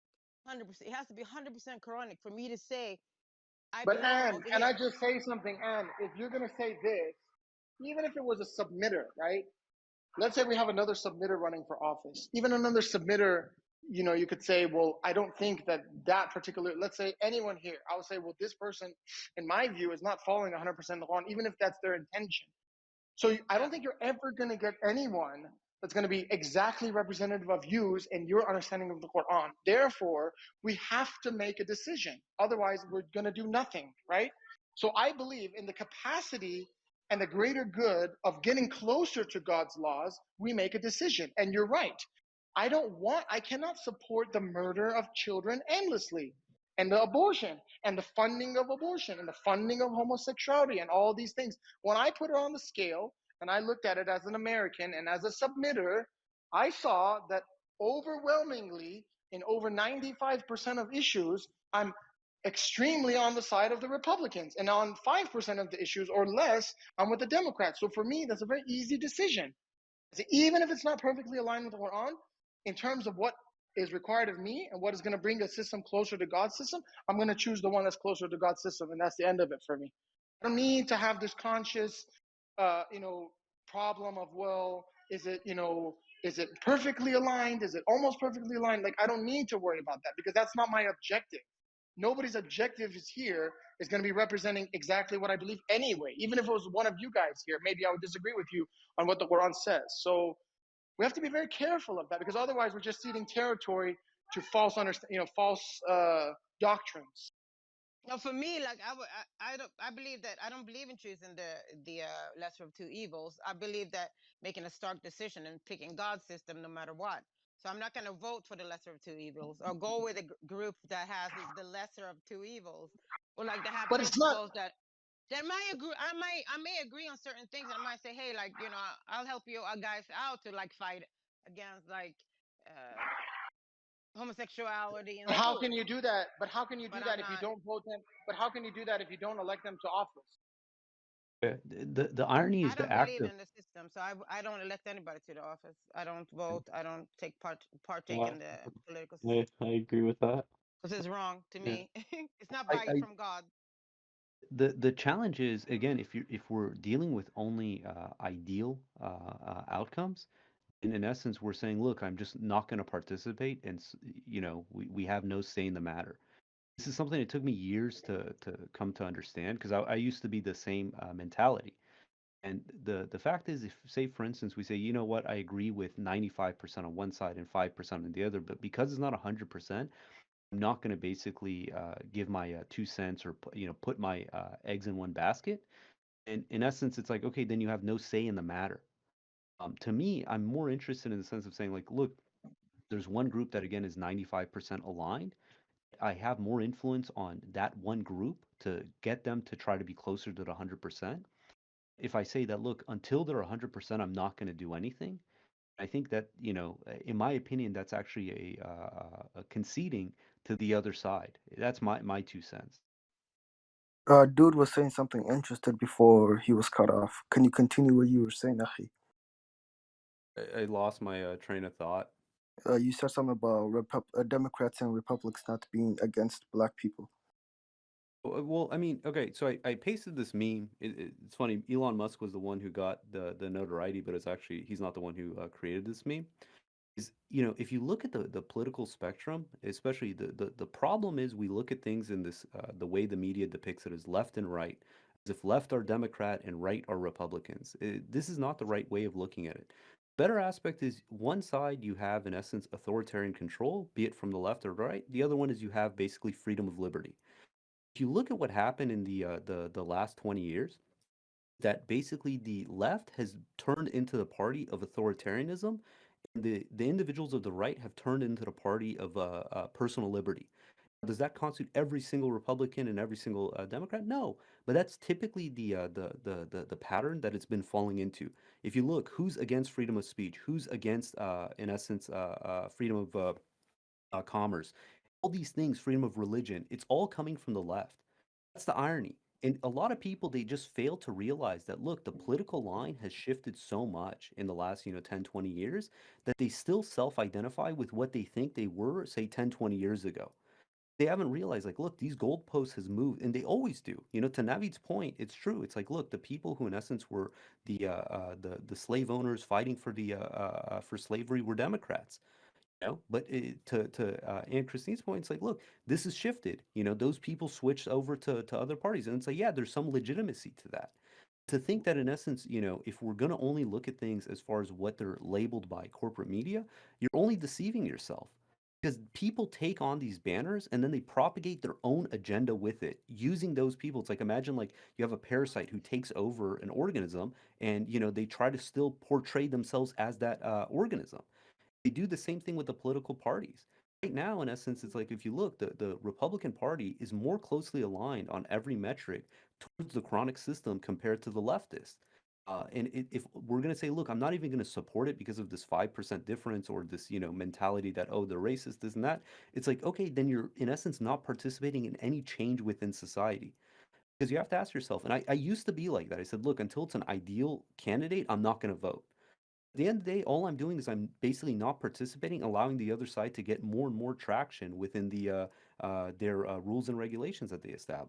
100%. It has to be 100% Quranic for me to say I
but
belong
Anne,
over
can I
here.
just say something, Anne? If you're gonna say this, even if it was a submitter, right? Let's say we have another submitter running for office. Even another submitter you could say, well, I don't think that particular, let's say anyone here, I would say, well, this person, in my view, is not following 100% the Quran, even if that's their intention. So I don't think you're ever going to get anyone that's going to be exactly representative of yous and your understanding of the Quran. Therefore, we have to make a decision. Otherwise, we're going to do nothing, right? So I believe in the capacity and the greater good of getting closer to God's laws, we make a decision. And you're right. I cannot support the murder of children endlessly and the abortion and the funding of abortion and the funding of homosexuality and all these things. When I put it on the scale and I looked at it as an American and as a submitter, I saw that overwhelmingly in over 95% of issues, I'm extremely on the side of the Republicans. And on 5% of the issues or less, I'm with the Democrats. So for me, that's a very easy decision. Even if it's not perfectly aligned with the Quran, in terms of what is required of me and what is going to bring a system closer to God's system, I'm going to choose the one that's closer to God's system, and that's the end of it for me. I don't need to have this conscious, problem of, well, is it perfectly aligned? Is it almost perfectly aligned? Like, I don't need to worry about that because that's not my objective. Nobody's objective is going to be representing exactly what I believe anyway. Even if it was one of you guys here, maybe I would disagree with you on what the Quran says. So we have to be very careful of that because otherwise we're just ceding territory to false doctrines.
No, for me, like I believe that I don't believe in choosing the lesser of two evils. I believe that making a stark decision and picking God's system no matter what. So I'm not going to vote for the lesser of two evils or go with a group that has the lesser of two evils, or like to have
But it's not.
principles that might agree. I may agree on certain things. And I might say, hey, like I'll help you guys out to like fight against like homosexuality in
But how
schools.
can you do that? But how can you do
But
that
I'm
if you
not.
don't vote them? But how can you do that if you don't elect them to office?
The irony
I
is the
don't
act
believe
of
in the system, so I don't elect anybody to the office. I don't vote. I don't partake
Yeah,
in the political system
I agree with that.
because it's wrong to
Yeah.
me. It's not
I
from God.
the challenge is again if we're dealing with only ideal outcomes, and in essence we're saying, look, I'm just not going to participate, and we have no say in the matter. This is something that took me years to come to understand because I used to be the same mentality. And the fact is, if say for instance we say, you know what, I agree with 95% on one side and 5% on the other, but because it's not 100%, I'm not going to basically give my 2 cents or put my eggs in one basket. And in essence, it's like, okay, then you have no say in the matter. To me, I'm more interested in the sense of saying, like, look, there's one group that again is 95% aligned. I have more influence on that one group to get them to try to be closer to the 100%. If I say that, look, until they're 100%, I'm not going to do anything. I think that, in my opinion, that's actually a conceding to the other side. That's my 2 cents.
Dude was saying something interesting before he was cut off. Can you continue what you were saying, Akhi?
I lost my train of thought.
You said something about Democrats and Republicans not being against black people.
Well, I mean, okay, so I pasted this meme. It's funny. Elon Musk was the one who got the notoriety, but he's not the one who created this meme. If you look at the political spectrum, especially the problem is we look at things in this the way the media depicts it as left and right, as if left are Democrat and right are Republicans. This is not the right way of looking at it. Better aspect is one side you have in essence authoritarian control, be it from the left or right. The other one is you have basically freedom of liberty. If you look at what happened in the last 20 years, that basically the left has turned into the party of authoritarianism, and the individuals of the right have turned into the party of personal liberty. Does that constitute every single Republican and every single Democrat? No, but that's typically the pattern that it's been falling into. If you look, who's against freedom of speech? Who's against, in essence, freedom of commerce? All these things, freedom of religion, it's all coming from the left. That's the irony. And a lot of people, they just fail to realize that, look, the political line has shifted so much in the last, 10, 20 years that they still self-identify with what they think they were, say, 10, 20 years ago. They haven't realized, like, look, these goalposts has moved, and they always do. To Navid's point, it's true. It's like, look, the people who, in essence, were the slave owners fighting for for slavery were Democrats. But and Christine's point, it's like, look, this is shifted. Those people switched over to other parties, and it's like, yeah, there's some legitimacy to that. To think that in essence, if we're gonna only look at things as far as what they're labeled by corporate media, you're only deceiving yourself. Because people take on these banners and then they propagate their own agenda with it, using those people. It's like, imagine like you have a parasite who takes over an organism, and they try to still portray themselves as that organism. They do the same thing with the political parties. Right now, in essence, it's like, if you look, the Republican Party is more closely aligned on every metric towards the chronic system compared to the leftists. And if we're going to say, look, I'm not even going to support it because of this 5% difference, or this, mentality that, oh, they're racist, this and that, it's like, okay, then you're in essence not participating in any change within society. Because you have to ask yourself, and I used to be like that. I said, look, until it's an ideal candidate, I'm not going to vote. At the end of the day, all I'm doing is I'm basically not participating, allowing the other side to get more and more traction within their rules and regulations that they establish.